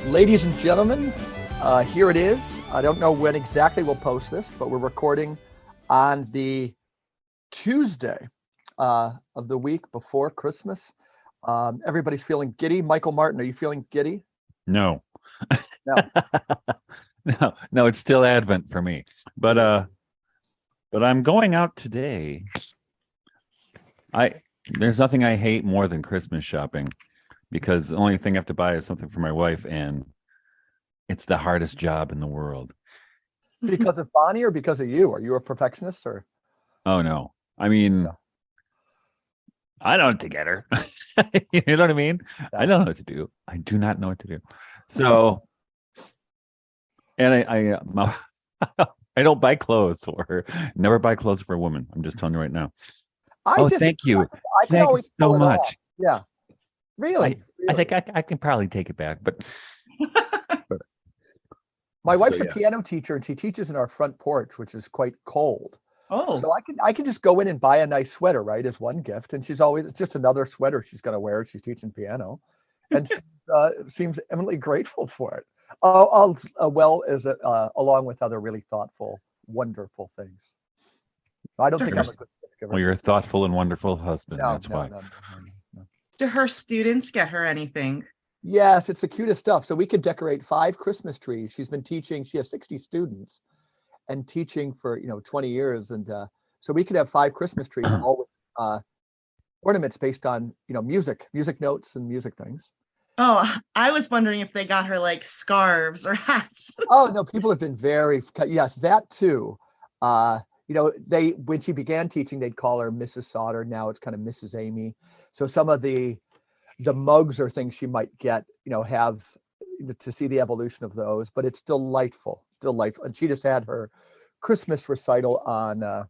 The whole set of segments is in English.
Ladies and gentlemen, here it is. I don't know when exactly we'll post this, but we're recording on the Tuesday of the week before Christmas. Everybody's feeling giddy. Michael Martin, are you feeling giddy? No. No. No, it's still Advent for me. But I'm going out today. There's nothing I hate more than Christmas shopping, because the only thing I have to buy is something for my wife, and it's the hardest job in the world. Because of Bonnie or because of you? Are you a perfectionist or? Oh no. I mean, No. I don't to get her. You know what I mean? No. I don't know what to do. I do not know what to do. So, and I don't buy clothes for her. Never buy clothes for a woman. I'm just telling you right now. Thank you. I can Thank you always so pull it much. off. Yeah. Really? I think I can probably take it back, but My wife's a yeah. piano teacher, and she teaches in our front porch, which is quite cold. Oh, So I can just go in and buy a nice sweater, right, as one gift, and it's just another sweater she's going to wear. She's teaching piano, and seems eminently grateful for it. Along with other really thoughtful, wonderful things. I don't think I'm a good gift giver. Well, you're a thoughtful and wonderful husband. That's why. No. do her students get her anything? Yes, it's the cutest stuff. So we could decorate 5 Christmas trees. She's been teaching. She has 60 students, and teaching for 20 years, and so we could have 5 Christmas trees, all with ornaments based on music notes and music things. Oh, I was wondering if they got her like scarves or hats. Oh no, people have been yes, that too. When she began teaching, they'd call her Mrs. Sauter. Now it's kind of Mrs. Amy. So some of the mugs or things she might get, have to see the evolution of those, but it's delightful. And she just had her Christmas recital on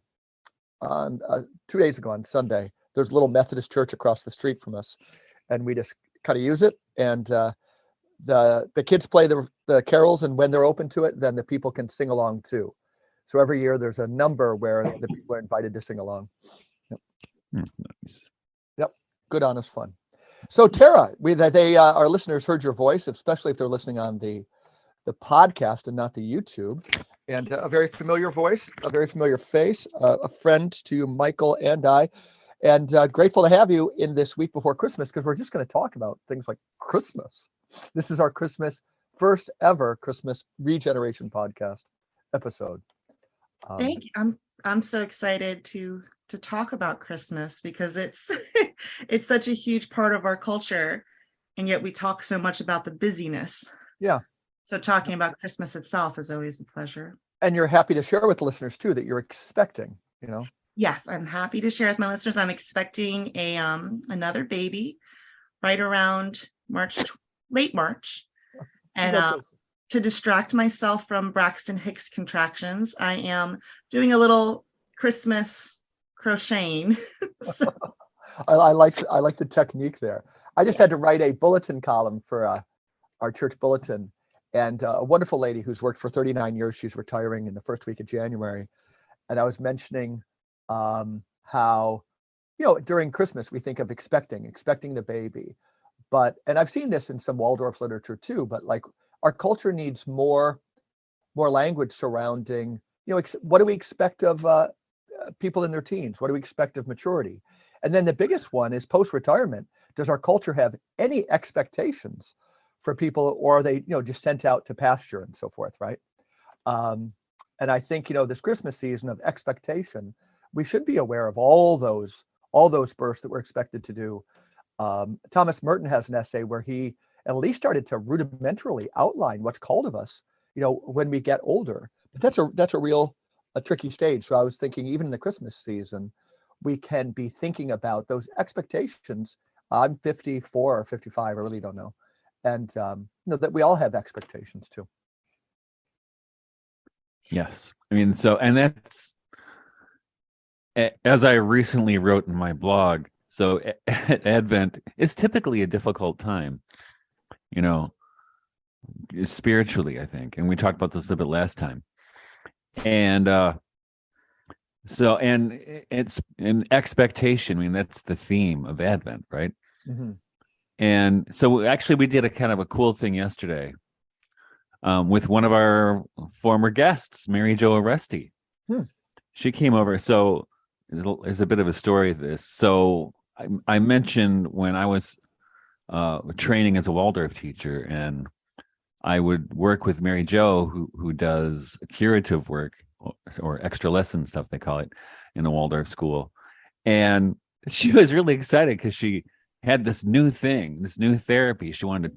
2 days ago on Sunday. There's a little Methodist church across the street from us, and we just kind of use it. And the kids play the carols, and when they're open to it, then the people can sing along too. So every year there's a number where the people are invited to sing along. Yep. Nice. Yep. Good, honest fun. So Tara, our listeners heard your voice, especially if they're listening on the podcast and not the YouTube, and a very familiar voice, a very familiar face, a friend to Michael and I, and grateful to have you in this week before Christmas, because we're just going to talk about things like Christmas. This is our first ever Christmas regeneration podcast episode. Thank you. I'm so excited to talk about Christmas, because it's it's such a huge part of our culture, and yet we talk so much about the busyness. Yeah. So talking about Christmas itself is always a pleasure. And you're happy to share with the listeners too that you're expecting, Yes, I'm happy to share with my listeners. I'm expecting another baby right around late March. And to distract myself from Braxton Hicks contractions, I am doing a little Christmas crocheting. So, I like the technique there. I just had to write a bulletin column for our church bulletin, and a wonderful lady who's worked for 39 years, she's retiring in the first week of January. And I was mentioning how, during Christmas, we think of expecting the baby. And I've seen this in some Waldorf literature too, but like our culture needs more language surrounding, what do we expect of people in their teens? What do we expect of maturity? And then the biggest one is post-retirement. Does our culture have any expectations for people, or are they, just sent out to pasture and so forth, right? And I think, this Christmas season of expectation, we should be aware of all those births that we're expected to do. Thomas Merton has an essay where he at least started to rudimentarily outline what's called of us, when we get older. But that's a tricky stage. So I was thinking, even in the Christmas season, we can be thinking about those expectations. I'm 54 or 55, I really don't know. And that we all have expectations too. Yes. I mean, and that's, as I recently wrote in my blog, so Advent is typically a difficult time, spiritually, I think. And we talked about this a little bit last time. And it's an expectation. I mean, that's the theme of Advent, right? Mm-hmm. And so actually we did a kind of a cool thing yesterday. with one of our former guests, Mary Jo Aresti. She came over. So there's a bit of a story of this. So I mentioned when I was training as a Waldorf teacher, and I would work with Mary Jo, who does curative work or extra lesson stuff, they call it, in a Waldorf school. And she was really excited because she had this new thing, this new therapy. She wanted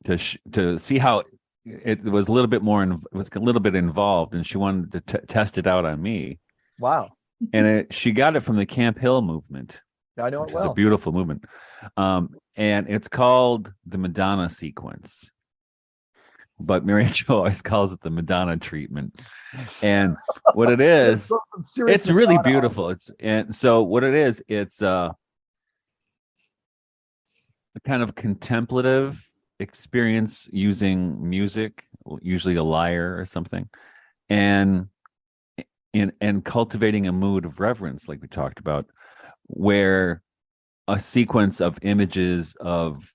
to see how it was a little bit more, it was a little bit involved, and she wanted to test it out on me. Wow. And she got it from the Camp Hill movement. I know it well. It's a beautiful movement. And it's called the Madonna sequence. But Mary Jo always calls it the Madonna treatment. And what it is, it's really beautiful. And so what it is, it's a kind of contemplative experience using music, usually a lyre or something, and cultivating a mood of reverence, like we talked about, where a sequence of images of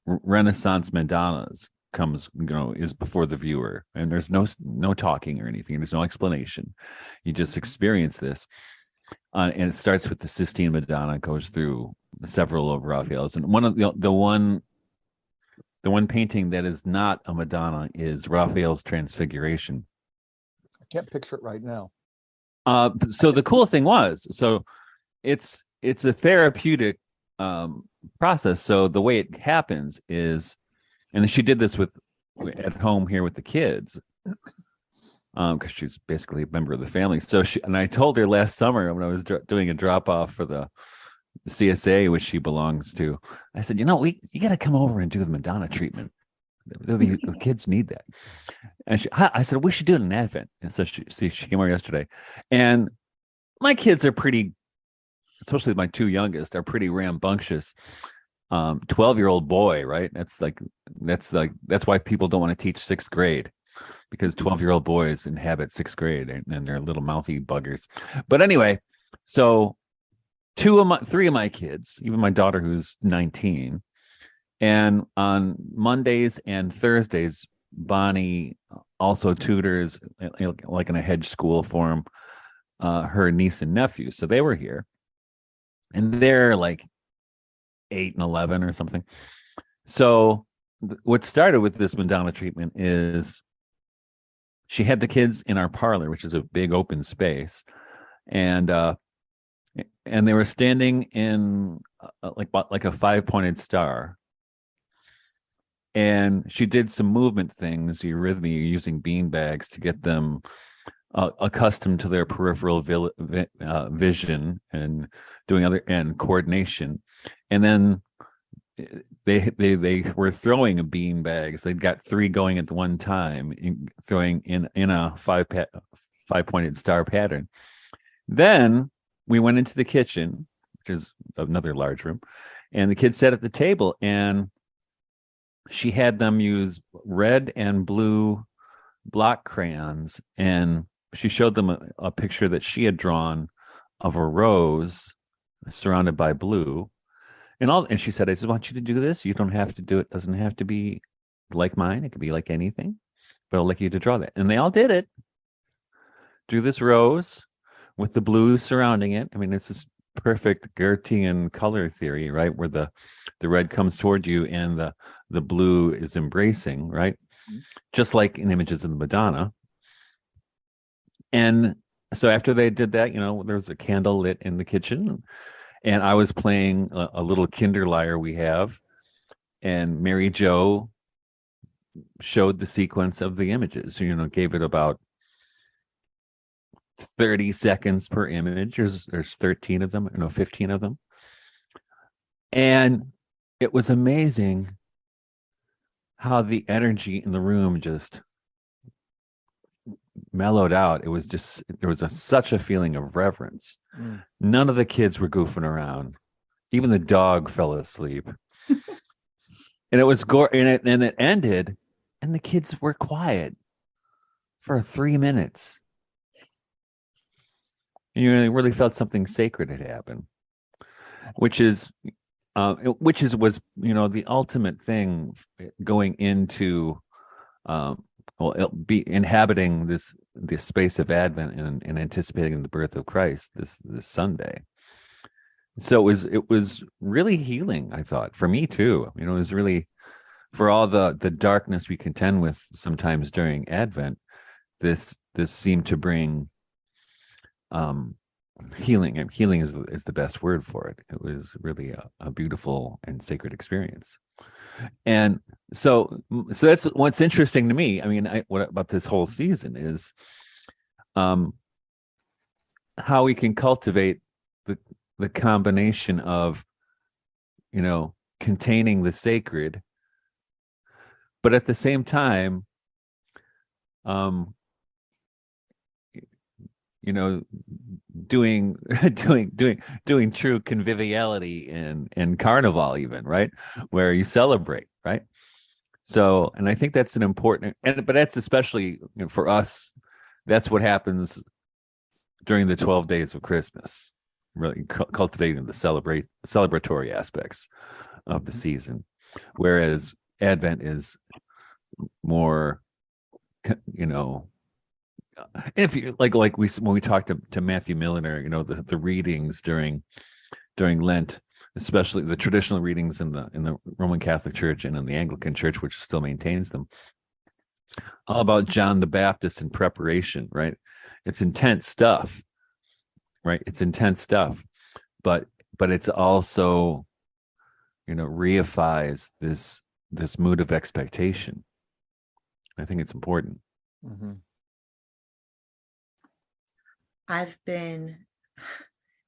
Renaissance Madonnas comes, is before the viewer, and there's no talking or anything. There's no explanation. You just experience this, and it starts with the Sistine Madonna, goes through several of Raphael's, and one of the one painting that is not a Madonna is Raphael's Transfiguration. I can't picture it right now. So the cool thing was, so it's a therapeutic process. So the way it happens is, and she did this at home here with the kids, because she's basically a member of the family. So I told her last summer when I was doing a drop off for the CSA, which she belongs to, I said, you got to come over and do the Madonna treatment. The kids need that. And I said, we should do it in Advent. And so she came over yesterday, and my kids are pretty, especially my two youngest, are pretty rambunctious. 12-year-old boy, right? That's why people don't want to teach sixth grade, because 12-year-old boys inhabit sixth grade, and they're little mouthy buggers. But anyway, so three of my kids, even my daughter who's 19, and on Mondays and Thursdays, Bonnie also tutors, like in a hedge school form, her niece and nephew. So they were here, and they're like 8 and 11 or something. So what started with this Madonna treatment is she had the kids in our parlor, which is a big open space, and they were standing in like a 5-pointed star. And she did some movement things, eurythmy, using bean bags to get them accustomed to their peripheral vision, and doing and coordination. And then they were throwing bean bags. They'd got 3 going at the one time, throwing in a 5-pointed star pattern. Then we went into the kitchen, which is another large room, and the kids sat at the table, and she had them use red and blue block crayons, and she showed them a picture that she had drawn of a rose surrounded by blue, and she said, I just want you to do this. You don't have to do it. Doesn't have to be like mine. It could be like anything, but I'll like you to draw that. And they all did it. Drew this rose with the blue surrounding it. I mean, it's this perfect Goethean color theory, right? Where the red comes toward you and the blue is embracing, right? Just like in images of the Madonna. And so after they did that, there was a candle lit in the kitchen, and I was playing a little Kinderlyre we have, and Mary Jo showed the sequence of the images. Gave it about 30 seconds per image. There's 13 of them, 15 of them. And it was amazing how the energy in the room just mellowed out. It was just, there was such a feeling of reverence. None of the kids were goofing around. Even the dog fell asleep. And it was and it ended, and the kids were quiet for 3 minutes. And you really felt something sacred had happened, which was the ultimate thing going into well, it'll be inhabiting this space of Advent and anticipating the birth of Christ this Sunday. So it was really healing, I thought, for me too. You know, it was really, for all the darkness we contend with sometimes during Advent, this seemed to bring healing, and healing is the best word for it. It was really a beautiful and sacred experience. And so that's what's interesting to me. I mean, what about this whole season is how we can cultivate the combination of, you know, containing the sacred, but at the same time, you know, doing true conviviality and carnival, even, right, where you celebrate, right? So, and I think that's an important, but that's especially, you know, for us, that's what happens during the 12 days of Christmas, really cultivating the celebratory aspects of the season, whereas Advent is more, you know, if you like when we talked to Matthew Milliner, you know, the readings during Lent, especially the traditional readings in the Roman Catholic Church and in the Anglican Church, which still maintains them, all about John the Baptist in preparation, right? It's intense stuff, right? It's intense stuff, but it's also, you know, reifies this mood of expectation. I think it's important. Mm-hmm.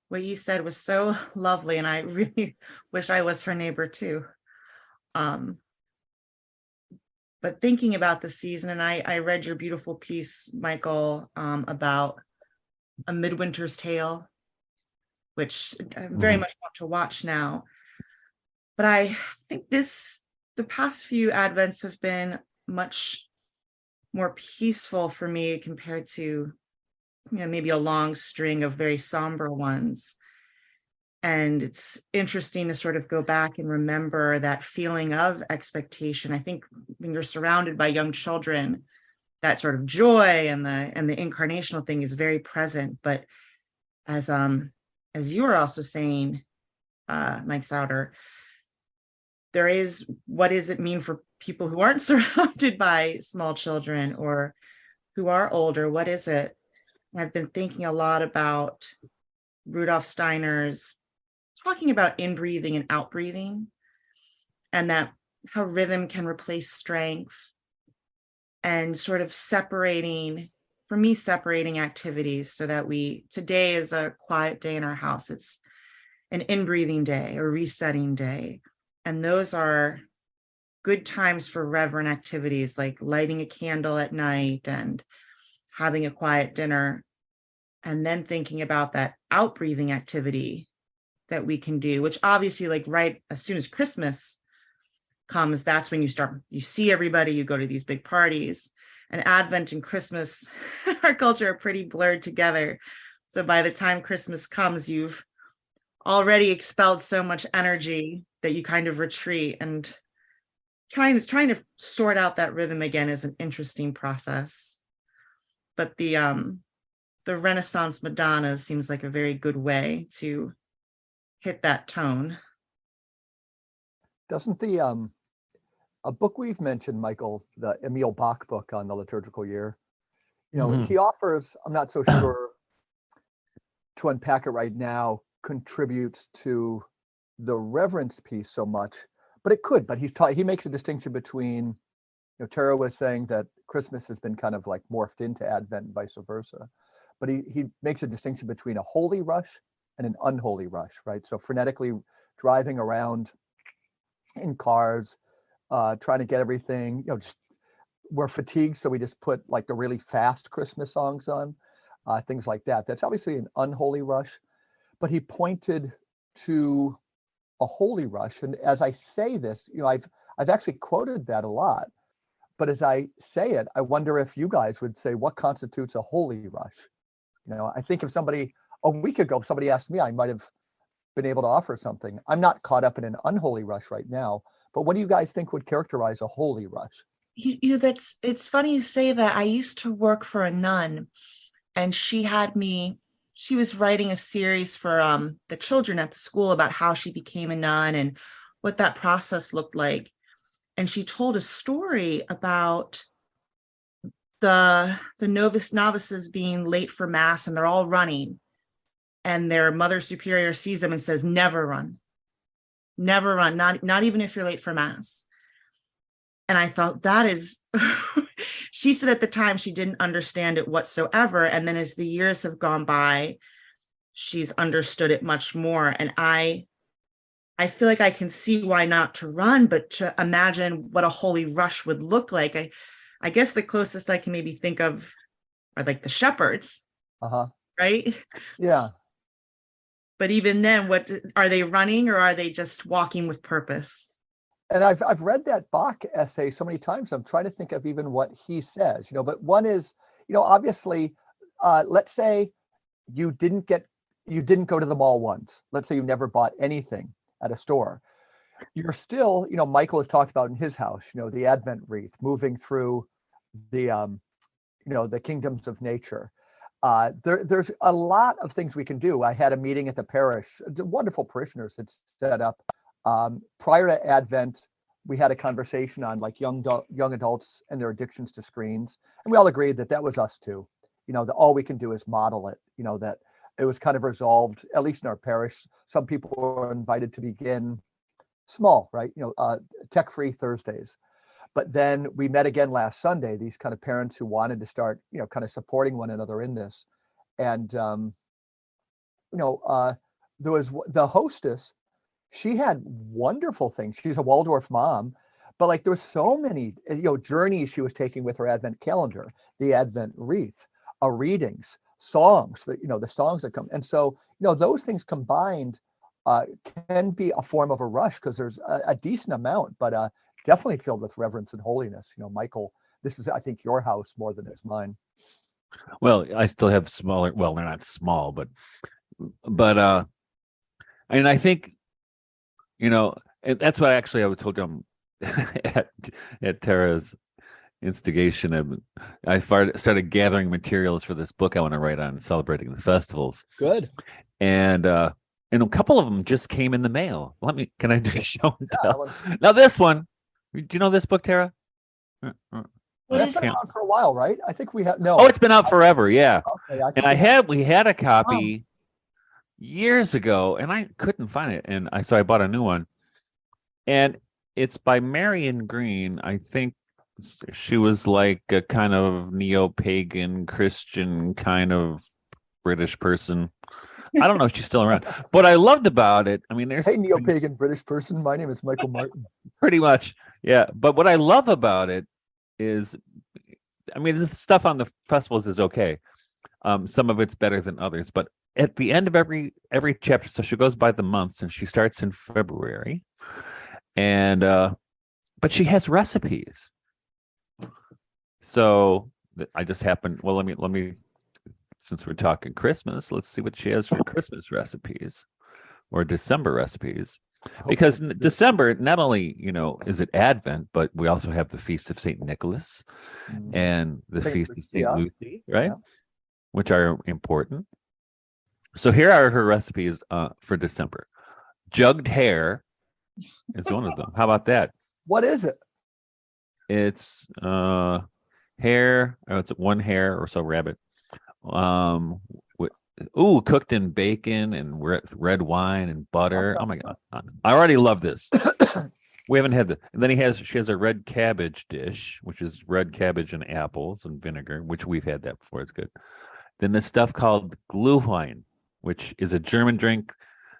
What you said was so lovely, and I really wish I was her neighbor too. But thinking about the season, and I read your beautiful piece, Michael, about A Midwinter's Tale, which I very much want to watch now. But I think the past few Advents have been much more peaceful for me compared to, you know, maybe a long string of very somber ones. And it's interesting to sort of go back and remember that feeling of expectation. I think when you're surrounded by young children, that sort of joy and the incarnational thing is very present. But as you were also saying, Mike Souter, there is, what does it mean for people who aren't surrounded by small children or who are older? What is it? I've been thinking a lot about Rudolf Steiner's talking about in-breathing and out-breathing, and that how rhythm can replace strength, and sort of separating activities so that today is a quiet day in our house. It's an in-breathing day, a resetting day. And those are good times for reverent activities like lighting a candle at night and having a quiet dinner. And then thinking about that out-breathing activity that we can do, which obviously, like, right as soon as Christmas comes, that's when you see everybody, you go to these big parties. And Advent and Christmas, our culture are pretty blurred together. So by the time Christmas comes, you've already expelled so much energy that you kind of retreat, and trying to sort out that rhythm again is an interesting process. But the Renaissance Madonna seems like a very good way to hit that tone. Doesn't a book we've mentioned, Michael, the Emil Bach book on the liturgical year, you know, he offers, I'm not so sure to unpack it right now, contributes to the reverence piece so much, but it could. But he makes a distinction between, you know, Tara was saying that Christmas has been kind of like morphed into Advent and vice versa. But he makes a distinction between a holy rush and an unholy rush, right? So frenetically driving around in cars, trying to get everything, you know, just, we're fatigued, so we just put like the really fast Christmas songs on, things like that. That's obviously an unholy rush, but he pointed to a holy rush. And as I say this, you know, I've actually quoted that a lot, but as I say it, I wonder if you guys would say what constitutes a holy rush. You know, I think if a week ago, somebody asked me, I might have been able to offer something. I'm not caught up in an unholy rush right now, but what do you guys think would characterize a holy rush? It's funny you say that. I used to work for a nun, and she was writing a series for the children at the school about how she became a nun and what that process looked like. And she told a story about the novices being late for mass, and they're all running, and their mother superior sees them and says, never run, not even if you're late for mass. And I thought, that is she said at the time she didn't understand it whatsoever, and then as the years have gone by, she's understood it much more. And I feel like I can see why not to run, but to imagine what a holy rush would look like. I guess the closest I can maybe think of are like the shepherds, right? Yeah. But even then, what are they running, or are they just walking with purpose? And I've read that Bach essay so many times. I'm trying to think of even what he says, but one is, obviously, let's say you didn't go to the mall once. Let's say you never bought anything at a store. You're still, Michael has talked about in his house, the Advent wreath, moving through the, the kingdoms of nature. There's a lot of things we can do. I had a meeting at the parish. The wonderful parishioners had set up. Prior to Advent, we had a conversation on like young adults and their addictions to screens, and we all agreed that was us too. That all we can do is model it. That it was kind of resolved, at least in our parish. Some people were invited to begin small, right? Tech-free Thursdays. But then we met again last Sunday, these kind of parents who wanted to start, kind of supporting one another in this. And, there was the hostess. She had wonderful things. She's a Waldorf mom, but like there was so many, journeys she was taking with her Advent calendar, the Advent wreath, readings, songs, the songs that come. And so, those things combined can be a form of a rush, because there's a decent amount, but definitely filled with reverence and holiness. Michael, this is, I think, your house more than it's mine. Well, I still have smaller, well, they're not small, but and I think, and that's what actually I told them at Tara's instigation. I started gathering materials for this book I want to write on celebrating the festivals. Good. And a couple of them just came in the mail. Can I do a show and tell? Now this one, do you know this book, Tara? It's been out for a while, right? I think we have no. Oh, it's been out forever, yeah. Okay, and we had a copy years ago, and I couldn't find it, and so I bought a new one. And it's by Marion Green. I think she was like a kind of neo-pagan Christian kind of British person. I don't know if she's still around. What I loved about it, there's neo-pagan British person. My name is Michael Martin. Pretty much, yeah. But what I love about it is, the stuff on the festivals is okay. Some of it's better than others, but at the end of every chapter, so she goes by the months, and she starts in February, and but she has recipes. So I just happened. Well, let me. Since we're talking Christmas, let's see what she has for Christmas recipes or December recipes. Because December, not only, is it Advent, but we also have the Feast of St. Nicholas and the Feast of St. Lucy, right? Yeah. Which are important. So here are her recipes for December. Jugged hare is one of them. How about that? What is it? It's hare. It's one hare or so rabbit. Cooked in bacon and red wine and butter. Oh my God. I already love this. We haven't had and then she has a red cabbage dish, which is red cabbage and apples and vinegar, which we've had that before. It's good. Then this stuff called Glühwein, which is a German drink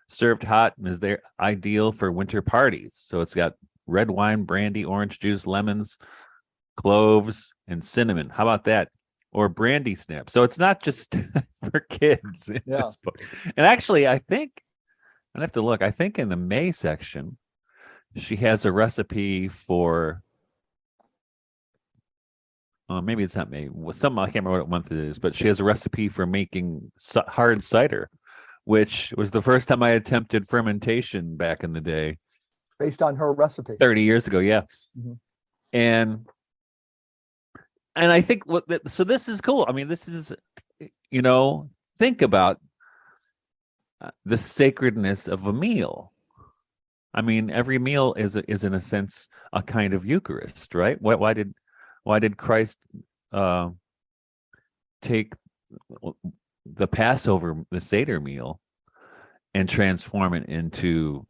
served hot and is ideal for winter parties. So it's got red wine, brandy, orange juice, lemons, cloves, and cinnamon. How about that? Or brandy snap. So it's not just for kids in this book. And actually, I think, I'd have to look, I think in the May section, she has a recipe for, maybe it's not May, I can't remember what month it is, but she has a recipe for making hard cider, which was the first time I attempted fermentation back in the day. Based on her recipe. 30 years ago, yeah. Mm-hmm. And and I think so this is cool. I mean, this is, think about the sacredness of a meal. I mean, every meal is in a sense a kind of Eucharist, right? Why did Christ take the Passover, the Seder meal, and transform it into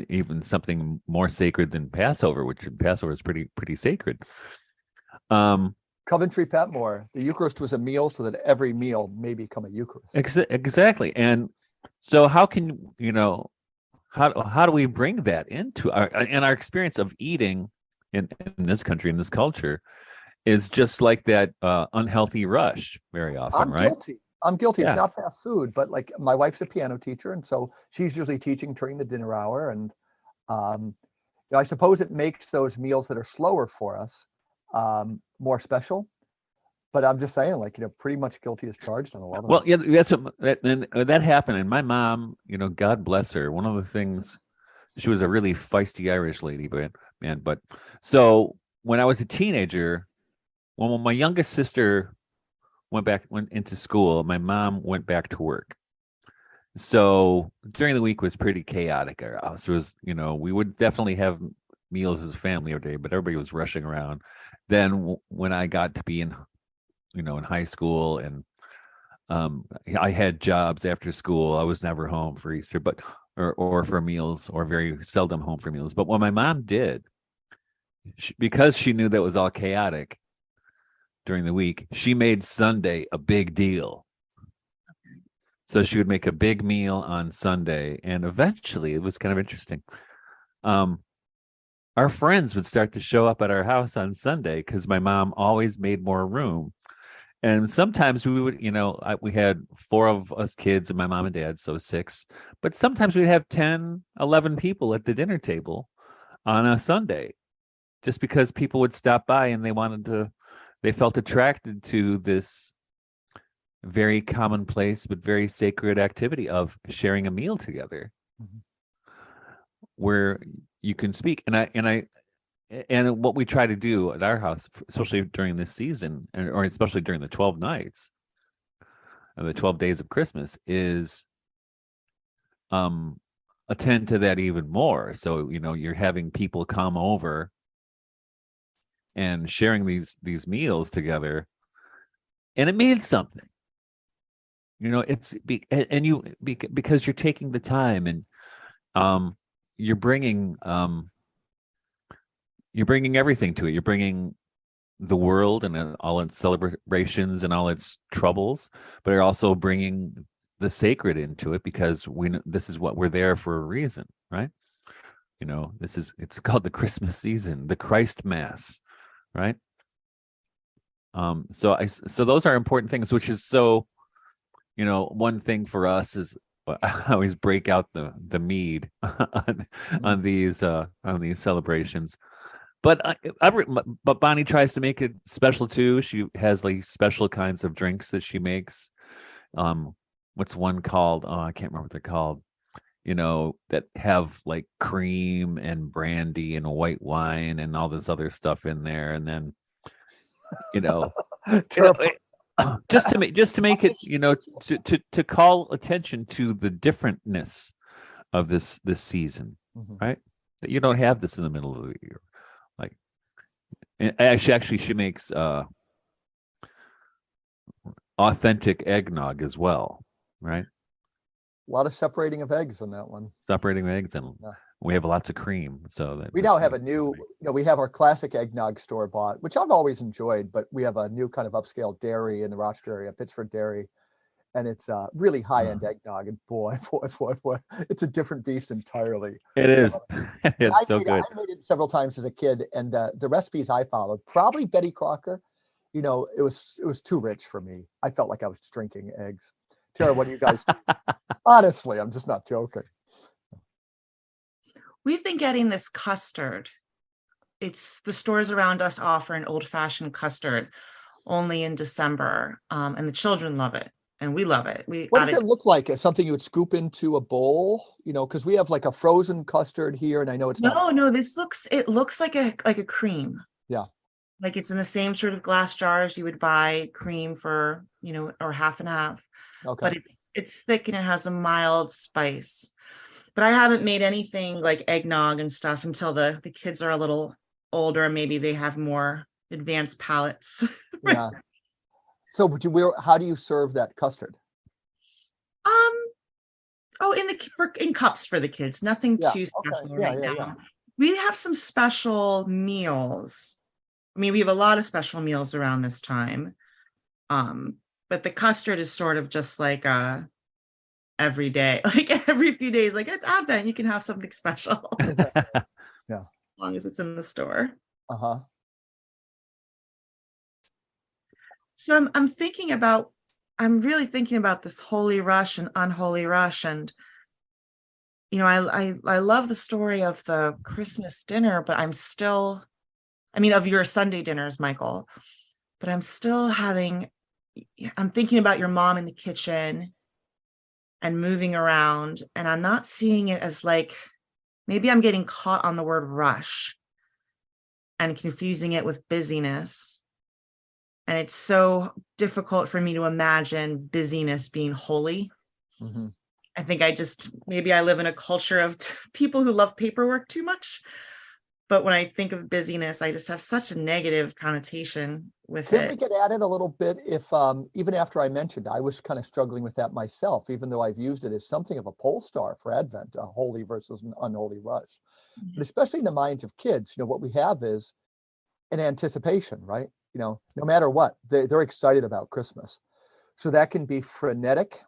even something more sacred than Passover, which Passover is pretty sacred. Coventry Patmore, the Eucharist was a meal so that every meal may become a Eucharist. Exactly. And so how can, how do we bring that into our experience of eating in this country, in this culture, is just like that unhealthy rush very often, right? I'm guilty. Yeah. It's not fast food, but like my wife's a piano teacher, and so she's usually teaching during the dinner hour. And I suppose it makes those meals that are slower for us more special. But I'm just saying, pretty much guilty as charged on a lot of Well, yeah, that happened. And my mom, God bless her. One of the things, she was a really feisty Irish lady, but so when I was a teenager, when my youngest sister went into school, my mom went back to work. So during the week was pretty chaotic. Our house was, we would definitely have meals as a family every day, but everybody was rushing around. Then when I got to be in high school, and I had jobs after school, I was never home for Easter, or for meals, or very seldom home for meals. But what my mom did, because she knew that was all chaotic during the week, she made Sunday a big deal. So she would make a big meal on Sunday, and eventually it was kind of interesting. Our friends would start to show up at our house on Sunday because my mom always made more room. And sometimes we would, we had 4 of us kids and my mom and dad, so 6. But sometimes we'd have 10, 11 people at the dinner table on a Sunday, just because people would stop by and they felt attracted to this very commonplace but very sacred activity of sharing a meal together, where you can speak. And what we try to do at our house, especially during this season, or especially during the 12 nights and the 12 days of Christmas, is attend to that even more. So, you're having people come over and sharing these meals together, and it means something. Because you're taking the time, and you're bringing everything to it. You're bringing the world and all its celebrations and all its troubles, but you're also bringing the sacred into it, because this is what we're there for a reason, right? It's called the Christmas season, the Christ Mass, right? So those are important things, which is so, one thing for us is I always break out the mead on these celebrations. But Bonnie tries to make it special too. She has special kinds of drinks that she makes. What's one called? Oh, I can't remember what they're called. That have cream and brandy and white wine and all this other stuff in there, and then just to make it, to call attention to the differentness of this season, right? That you don't have this in the middle of the year. And actually, she makes authentic eggnog as well, right? A lot of separating of eggs on that one. Separating eggs, and we have lots of cream. So we now have a new, we have our classic eggnog store bought, which I've always enjoyed, but we have a new kind of upscale dairy in the Rochester area, Pittsford Dairy, and it's really high-end eggnog. And boy, it's a different beast entirely. It is. It's so good. I made it several times as a kid, and the recipes I followed, probably Betty Crocker, it was too rich for me. I felt like I was drinking eggs. Tara, what do you guys? Honestly, I'm just not joking. We've been getting this custard. It's the stores around us offer an old-fashioned custard only in December, and the children love it, and we love it. What does it look like? Is something you would scoop into a bowl? Because we have a frozen custard here, and I know it's no. It looks like a cream. Yeah. Like it's in the same sort of glass jars you would buy cream for, or half and half. Okay. But it's thick and it has a mild spice. But I haven't made anything like eggnog and stuff until the kids are a little older and maybe they have more advanced palates. Yeah. So how do you serve that custard? Oh, in cups for the kids. Nothing Yeah. too Okay. special Yeah, right yeah, now. yeah. We have some special meals. I mean, we have a lot of special meals around this time. But the custard is sort of just like every day, like every few days, like it's Advent, you can have something special. Yeah. As long as it's in the store. Uh-huh. So I'm really thinking about this holy rush and unholy rush. And I love the story of the Christmas dinner, but of your Sunday dinners, Michael, but I'm thinking about your mom in the kitchen and moving around, and I'm not seeing it as like, maybe I'm getting caught on the word rush and confusing it with busyness. And it's so difficult for me to imagine busyness being holy. Mm-hmm. I think maybe I live in a culture of people who love paperwork too much. But when I think of busyness, I just have such a negative connotation with Can it. we get at it a little bit? If even after I mentioned, I was kind of struggling with that myself, even though I've used it as something of a pole star for Advent, a holy versus an unholy rush. But especially in the minds of kids, what we have is an anticipation, right? No matter what, they're excited about Christmas. So that can be frenetic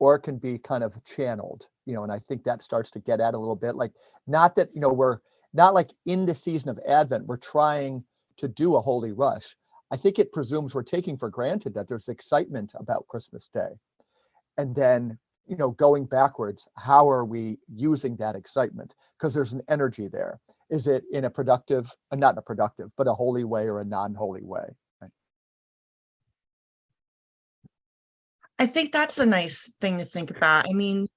or it can be kind of channeled, and I think that starts to get at a little bit, like, not that, we're not like in the season of Advent, we're trying to do a holy rush. I think it presumes we're taking for granted that there's excitement about Christmas Day. And then, going backwards, how are we using that excitement? Because there's an energy there. Is it in a productive, not a productive, but a holy way or a non-holy way? Right? I think that's a nice thing to think about. I mean,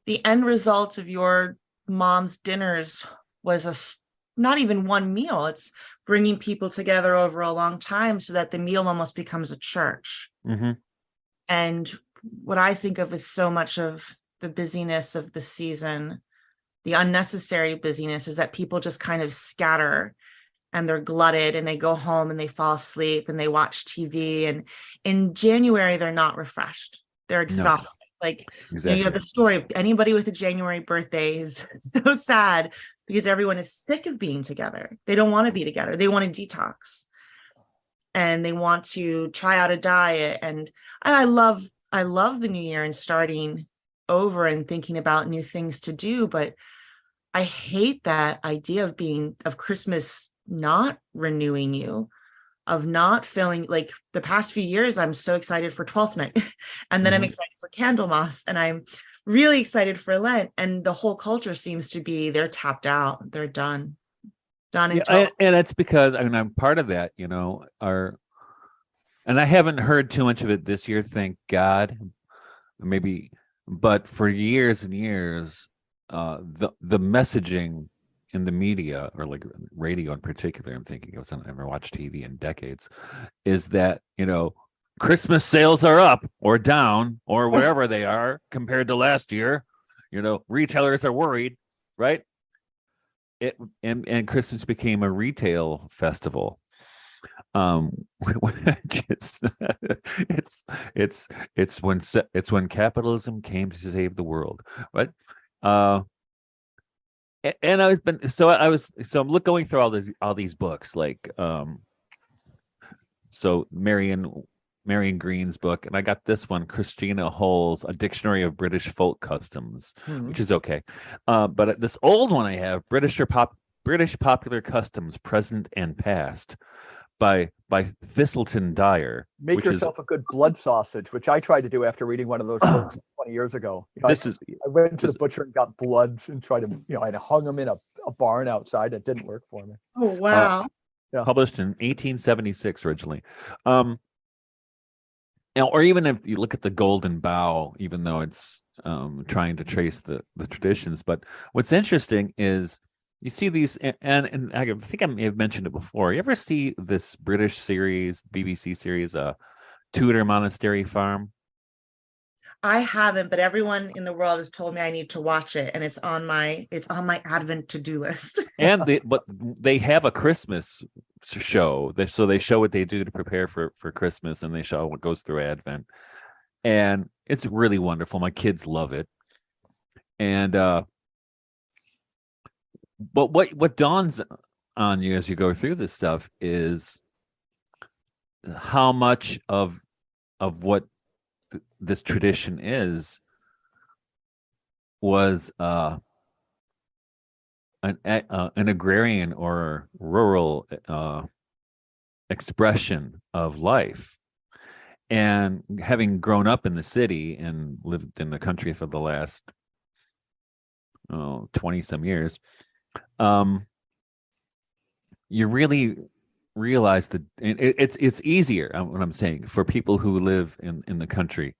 the end result of your mom's dinners was not even one meal. It's bringing people together over a long time so that the meal almost becomes a church. Mm-hmm. And what I think of is so much of the busyness of the season, the unnecessary busyness, is that people just kind of scatter and they're glutted and they go home and they fall asleep and they watch TV. And in January, they're not refreshed. They're exhausted. No. Like, exactly. You have the story of anybody with a January birthday is so sad because everyone is sick of being together. They don't want to be together. They want to detox and they want to try out a diet. And I love the new year and starting over and thinking about new things to do. But I hate that idea of Christmas not renewing you, of not feeling like the past few years, I'm so excited for 12th night and then I'm excited for Candlemas and I'm really excited for Lent. And the whole culture seems to be, they're tapped out. They're done. And that's because I'm part of that, and I haven't heard too much of it this year, thank God, maybe, but for years and years, the messaging in the media, or like radio in particular, I'm thinking of something I haven't watched TV in decades, is that, Christmas sales are up or down or wherever they are compared to last year. Retailers are worried, right? And Christmas became a retail festival. It's when capitalism came to save the world, right? And I'm going through all these books, like so Marion Green's book, and I got this one, Christina Hull's A Dictionary of British Folk Customs, which is okay. But this old one I have, British Popular Customs, Present and Past, by Thistleton Dyer. Make yourself a good blood sausage, which I tried to do after reading one of those books 20 years ago. I went to the butcher and got blood and tried to, I hung them in a barn outside. It didn't work for me. Oh, wow. Yeah. Published in 1876 originally. Or even if you look at the Golden Bough, even though it's trying to trace the traditions. But what's interesting is you see these, and I think I may have mentioned it before. You ever see this British series, BBC series, Tudor Monastery Farm? I haven't, but everyone in the world has told me I need to watch it, and it's on my Advent to-do list. And they have a Christmas show. So they show what they do to prepare for Christmas, and they show what goes through Advent. And it's really wonderful. My kids love it. And but what dawns on you as you go through this stuff is how much of what this tradition was an agrarian or rural expression of life. And having grown up in the city and lived in the country for the last 20 some years, you really realize that it's easier, what I'm saying, for people who live in the country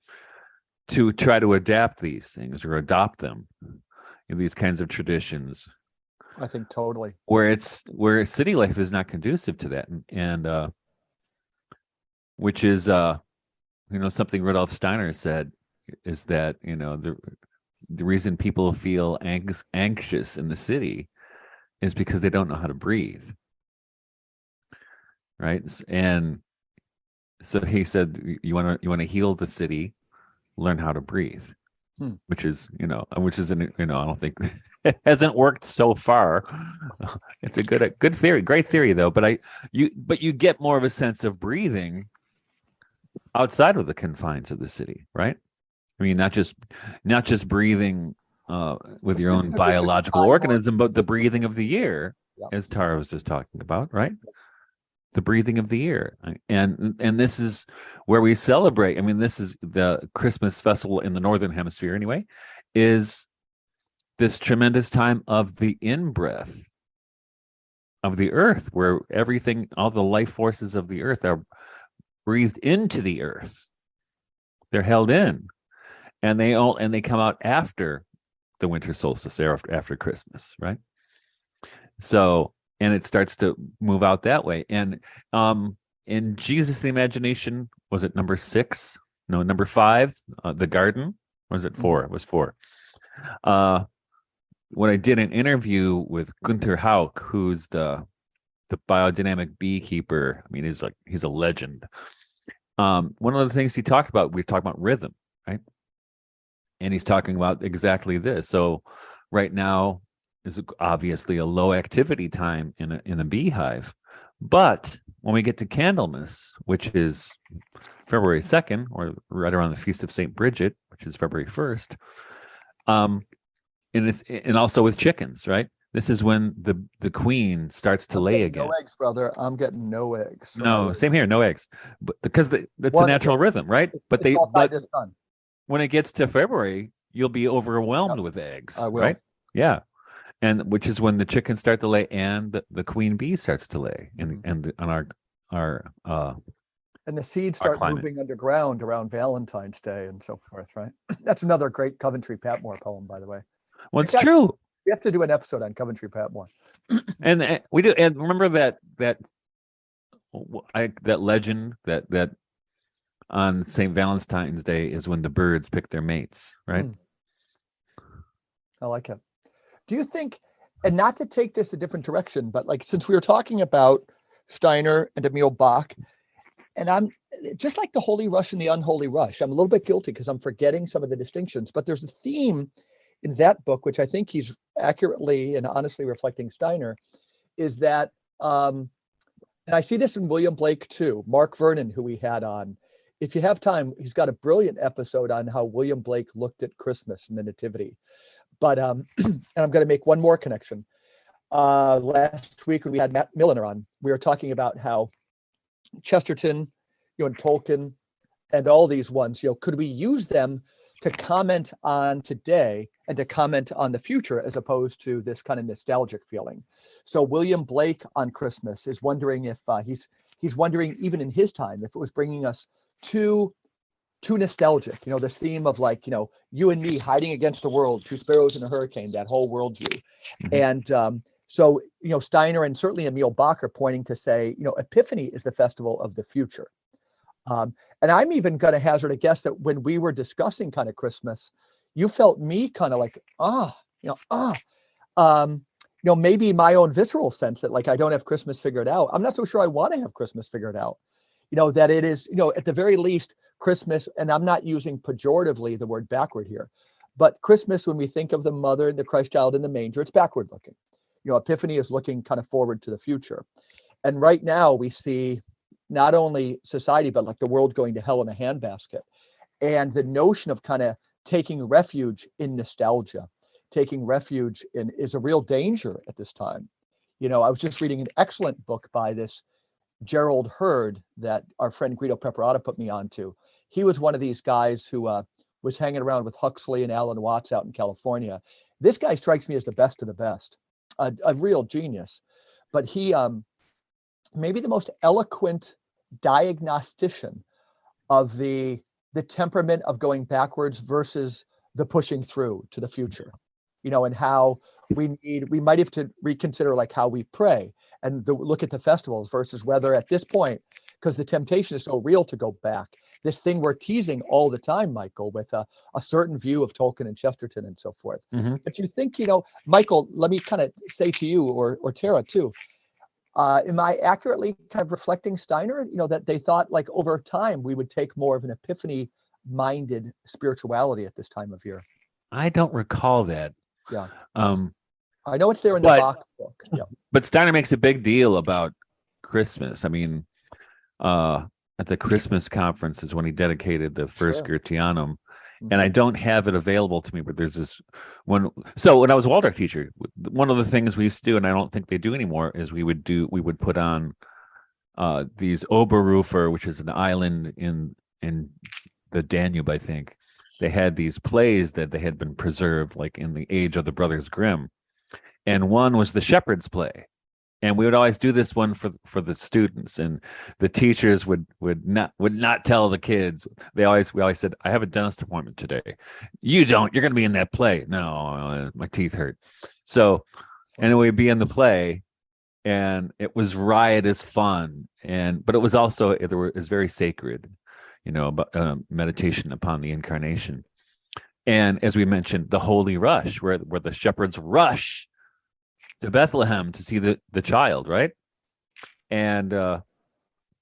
to try to adapt these things or adopt them, these kinds of traditions. I think totally. Where city life is not conducive to that, and which is something Rudolf Steiner said is that the reason people feel anxious in the city is because they don't know how to breathe, right? And so he said, you want to heal the city, learn how to breathe. Which is I don't think it hasn't worked so far. It's a good theory, great theory though. But you get more of a sense of breathing outside of the confines of the city, right? I mean, not just breathing with your own biological organism, but the breathing of the year, as Tara was just talking about, right? The breathing of the year. And this is where we celebrate. I mean, this is the Christmas festival in the Northern Hemisphere anyway, is this tremendous time of the in-breath of the earth, where all the life forces of the earth are breathed into the earth. They're held in, and they come out after the winter solstice, after Christmas, right? So, and it starts to move out that way. And in Jesus the Imagination, was it number 6? No, number 5, the garden? Or was it 4? It was 4. When I did an interview with Gunther Hauck, who's the biodynamic beekeeper, I mean, he's a legend. One of the things we talked about rhythm, right? And he's talking about exactly this. So right now is obviously a low activity time in a beehive, but when we get to Candlemas, which is February 2nd, or right around the Feast of St. Bridget, which is February 1st, and also with chickens, right? This is when the queen starts to lay again. No eggs, brother. I'm getting no eggs. No, same here, no eggs. But because that's a natural rhythm, right? But when it gets to February, you'll be overwhelmed with eggs, I will. Right? Yeah. And which is when the chickens start to lay and the queen bee starts to lay, and on our and the seeds start moving underground around Valentine's Day and so forth, right? That's another great Coventry Patmore poem, by the way. Well, it's true. We have to do an episode on Coventry Patmore. And we do. And remember that legend that on St. Valentine's Day is when the birds pick their mates, right? I like it. Do you think, and not to take this a different direction, but like, since we were talking about Steiner and Emil Bach, and I'm just like the Holy Rush and the Unholy Rush, I'm a little bit guilty because I'm forgetting some of the distinctions, but there's a theme in that book, which I think he's accurately and honestly reflecting Steiner, is that, and I see this in William Blake too, Mark Vernon, who we had on. If you have time, he's got a brilliant episode on how William Blake looked at Christmas and the Nativity. But and I'm going to make one more connection. Last week when we had Matt Milliner on, we were talking about how Chesterton, and Tolkien, and all these ones, could we use them to comment on today and to comment on the future, as opposed to this kind of nostalgic feeling. So William Blake on Christmas is wondering if he's wondering, even in his time, if it was bringing us too nostalgic, this theme of you and me hiding against the world, two sparrows in a hurricane, that whole worldview. And So, Steiner and certainly Emil Bach are pointing to say, Epiphany is the festival of the future. And I'm even going to hazard a guess that when we were discussing kind of Christmas, you felt me kind of like, maybe my own visceral sense that like I don't have Christmas figured out. I'm not so sure I want to have Christmas figured out. That it is, at the very least, Christmas, and I'm not using pejoratively the word backward here, but Christmas, when we think of the mother and the Christ child in the manger, it's backward looking. Epiphany is looking kind of forward to the future. And right now we see not only society, but like the world going to hell in a handbasket. And the notion of kind of taking refuge in nostalgia, taking refuge in is a real danger at this time. I was just reading an excellent book by this Gerald Hurd that our friend Guido Preparata put me onto. He was one of these guys who was hanging around with Huxley and Alan Watts out in California. This guy strikes me as the best of the best, a real genius. But he maybe the most eloquent diagnostician of the temperament of going backwards versus the pushing through to the future, and how we might have to reconsider like how we pray and look at the festivals versus whether at this point, because the temptation is so real to go back, this thing we're teasing all the time, Michael, with a certain view of Tolkien and Chesterton and so forth. Mm-hmm. But you think, Michael, let me kind of say to you or Tara too, am I accurately kind of reflecting Steiner, that they thought like over time we would take more of an epiphany minded spirituality at this time of year? I don't recall that. Yeah. I know it's there in the Bach book. Yeah. But Steiner makes a big deal about Christmas. I mean, at the Christmas conference is when he dedicated the first Goetheanum. Mm-hmm. And I don't have it available to me, but there's this one. So when I was a Waldorf teacher, one of the things we used to do, and I don't think they do anymore, is we would put on these Oberrufer, which is an island in the Danube, I think. They had these plays that they had been preserved, like in the age of the Brothers Grimm. And one was the Shepherd's Play. And we would always do this one for the students, and the teachers would not tell the kids. We always said, I have a dentist appointment today. You don't, you're going to be in that play. No, my teeth hurt. So, and then we'd be in the play, and it was riotous fun. But it was also, it was very sacred, about meditation upon the incarnation. And as we mentioned, the Holy Rush, where the shepherds rush to Bethlehem to see the child, right? And of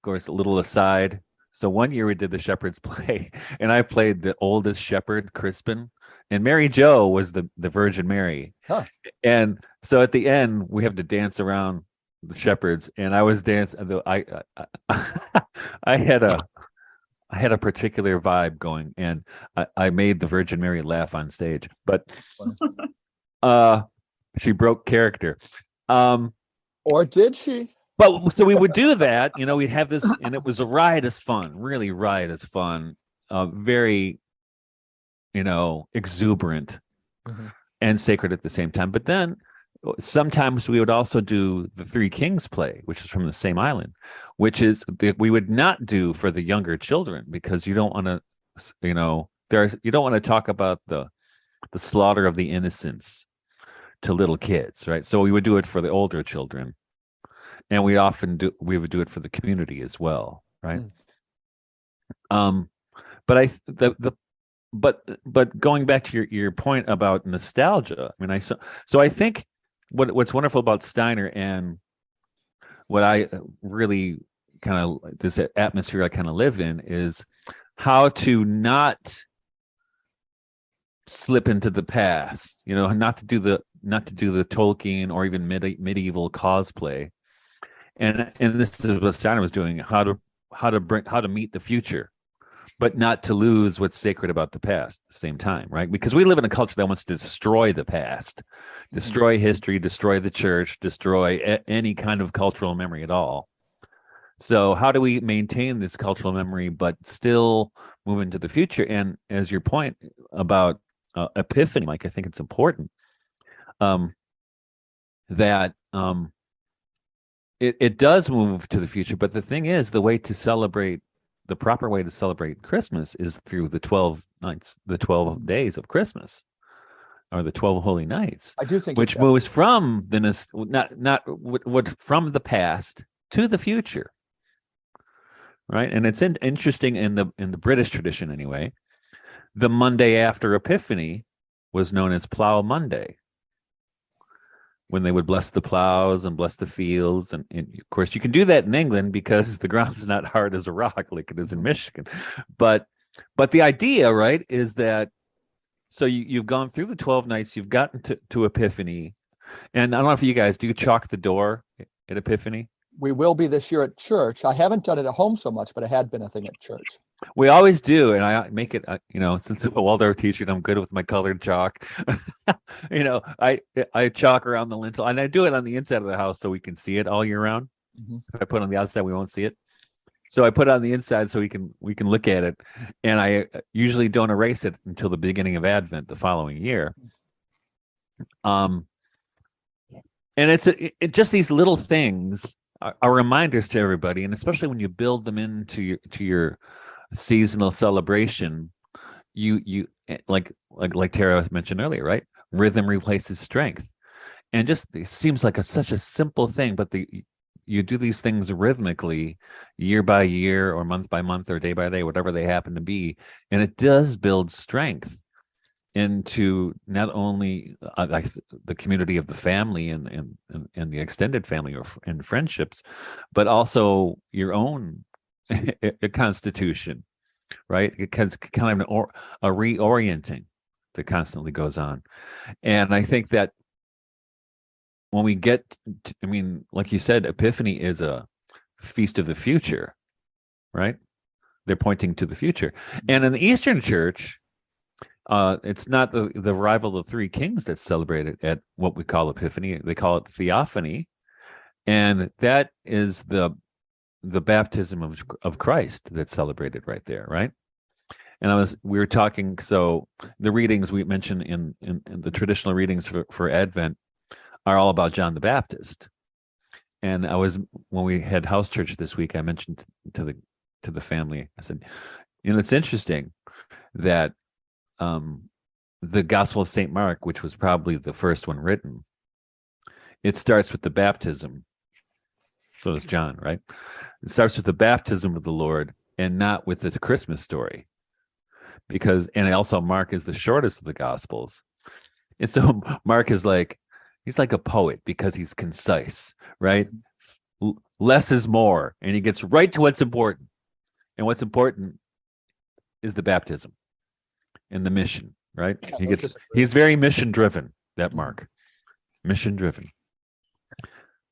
course, a little aside. So one year we did the Shepherd's Play, and I played the oldest shepherd, Crispin, and Mary Jo was the Virgin Mary. Huh. And so at the end, we have to dance around the shepherds, and I was dancing. I had a particular vibe going, and I made the Virgin Mary laugh on stage, but she broke character. Or did she? But so we would do that, we'd have this, and it was a riotous fun, really riotous fun, very, exuberant and sacred at the same time. But then sometimes we would also do the Three Kings play, which is from the same island, which is we would not do for the younger children, because you don't want to, you don't want to talk about the slaughter of the innocents to little kids, right? So we would do it for the older children, and we would do it for the community as well, right? But going back to your point about nostalgia, I mean, so I think what's wonderful about Steiner, and what I really kind of, this atmosphere I kind of live in, is how to not slip into the past, not to do the Tolkien or even medieval cosplay, and this is what Steiner was doing: how to meet the future, but not to lose what's sacred about the past at the same time, right? Because we live in a culture that wants to destroy the past, destroy history, destroy the church, destroy any kind of cultural memory at all. So how do we maintain this cultural memory but still move into the future? And as your point about Epiphany, Mike, I think it's important that it does move to the future. But the thing is, the proper way to celebrate Christmas is through the 12 nights, the 12 days of Christmas. or the 12 Holy Nights, I do think which moves from from the past to the future, right? And it's interesting in the British tradition anyway. The Monday after Epiphany was known as Plough Monday, when they would bless the plows and bless the fields. And of course, you can do that in England because the ground's not hard as a rock like it is in Michigan. But the idea, right, is that so you've gone through the 12 nights, you've gotten to Epiphany. And I don't know if you guys do chalk the door at Epiphany. We will be this year at church. I haven't done it at home so much, but it had been a thing at church. We always do, and I make it. Since I'm a Waldorf teacher, and I'm good with my colored chalk. I chalk around the lintel, and I do it on the inside of the house so we can see it all year round. Mm-hmm. If I put it on the outside, we won't see it. So I put it on the inside so we can look at it, and I usually don't erase it until the beginning of Advent the following year. And it's just these little things are reminders to everybody, and especially when you build them into your seasonal celebration, you like Tara mentioned earlier, right? Rhythm replaces strength, and just it seems like such a simple thing, but you do these things rhythmically, year by year, or month by month, or day by day, whatever they happen to be, and it does build strength into not only like the community of the family and the extended family and friendships, but also your own constitution, right? It's kind of a reorienting that constantly goes on. And I think that when we get like you said, Epiphany is a feast of the future, right? They're pointing to the future. And in the Eastern Church, it's not the arrival of three kings that's celebrated at what we call Epiphany. They call it Theophany, and that is the baptism of Christ that's celebrated right there, right? And we were talking. So the readings we mentioned in the traditional readings for Advent are all about John the Baptist. And when we had house church this week, I mentioned to the family, I said, it's interesting that the Gospel of St. Mark, which was probably the first one written, it starts with the baptism. So does John, right? It starts with the baptism of the Lord and not with the Christmas story. And also Mark is the shortest of the Gospels. And so Mark is he's like a poet because he's concise, right? Less is more. And he gets right to what's important. And what's important is the baptism and the mission, right? He's very mission driven, that Mark. Mission driven.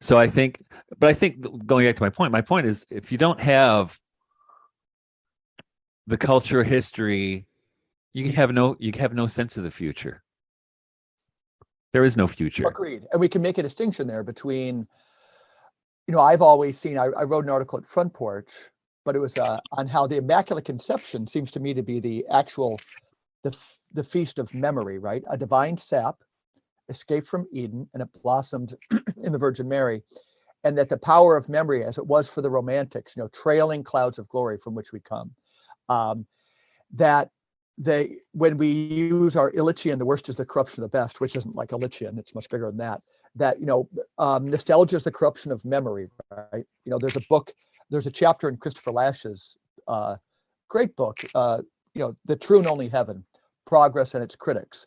So I think going back to my point is, if you don't have the culture, history, you have no sense of the future. There is no future. Agreed. And we can make a distinction there between, I've always seen, I wrote an article at Front Porch, but it was on how the Immaculate Conception seems to me to be the feast of memory, right? A divine sap escaped from Eden and it blossomed in the Virgin Mary. And that the power of memory, as it was for the Romantics, trailing clouds of glory from which we come, that when we use our Illichian, the worst is the corruption of the best, which isn't like Illichian, it's much bigger than that, nostalgia is the corruption of memory, right? There's a chapter in Christopher Lash's great book, The True and Only Heaven, Progress and Its Critics.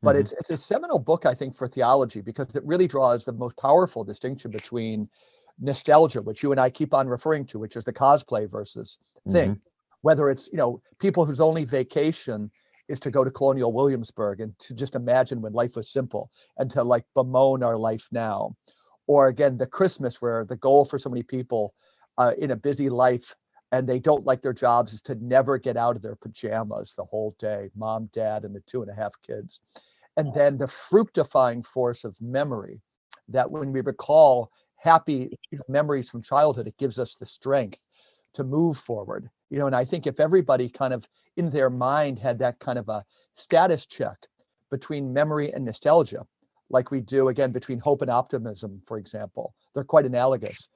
But it's a seminal book, I think, for theology, because it really draws the most powerful distinction between nostalgia, which you and I keep on referring to, which is the cosplay versus thing. Whether it's, people whose only vacation is to go to Colonial Williamsburg and to just imagine when life was simple and to bemoan our life now. Or again, the Christmas, where the goal for so many people in a busy life and they don't like their jobs is to never get out of their pajamas the whole day, mom, dad, and the 2.5 kids. And then the fructifying force of memory, that when we recall happy memories from childhood, it gives us the strength to move forward. And I think if everybody kind of in their mind had that kind of a status check between memory and nostalgia, like we do again between hope and optimism, for example, they're quite analogous.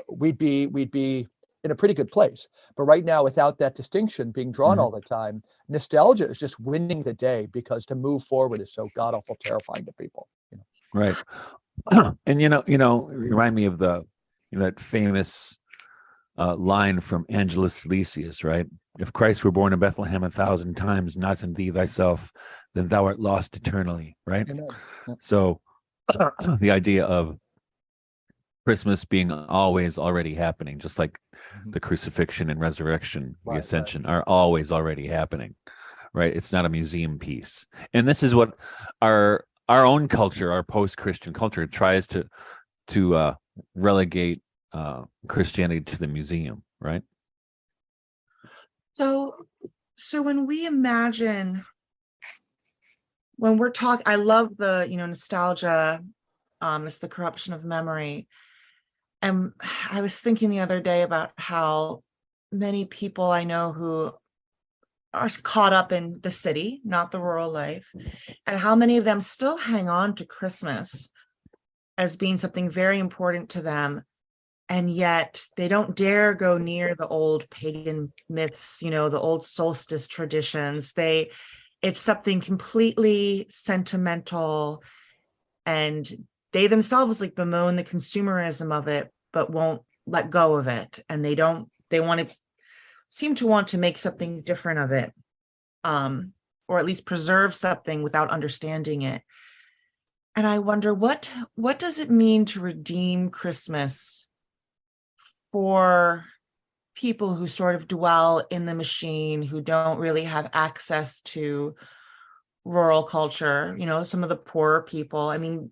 We'd be in a pretty good place. But right now, without that distinction being drawn all the time, nostalgia is just winning the day, because to move forward is so god awful terrifying to people. Right. And remind me of that famous line from Angelus Silesius, right? If Christ were born in Bethlehem 1,000 times, not in thee thyself, then thou art lost eternally, right? Amen. Yeah. So the idea of Christmas being always already happening, just like the crucifixion and resurrection, the ascension are always already happening, right? It's not a museum piece. And this is what our own culture, our post-Christian culture, tries to relegate Christianity to the museum, right? So when we imagine, when we're talking, I love the, nostalgia, it's the corruption of memory. And I was thinking the other day about how many people I know who are caught up in the city, not the rural life, and how many of them still hang on to Christmas as being something very important to them. And yet they don't dare go near the old pagan myths, the old solstice traditions. It's something completely sentimental, and they themselves bemoan the consumerism of it, but won't let go of it. And they seem to want to make something different of it, or at least preserve something without understanding it. And I wonder, what does it mean to redeem Christmas for people who sort of dwell in the machine, who don't really have access to rural culture, some of the poorer people? I mean,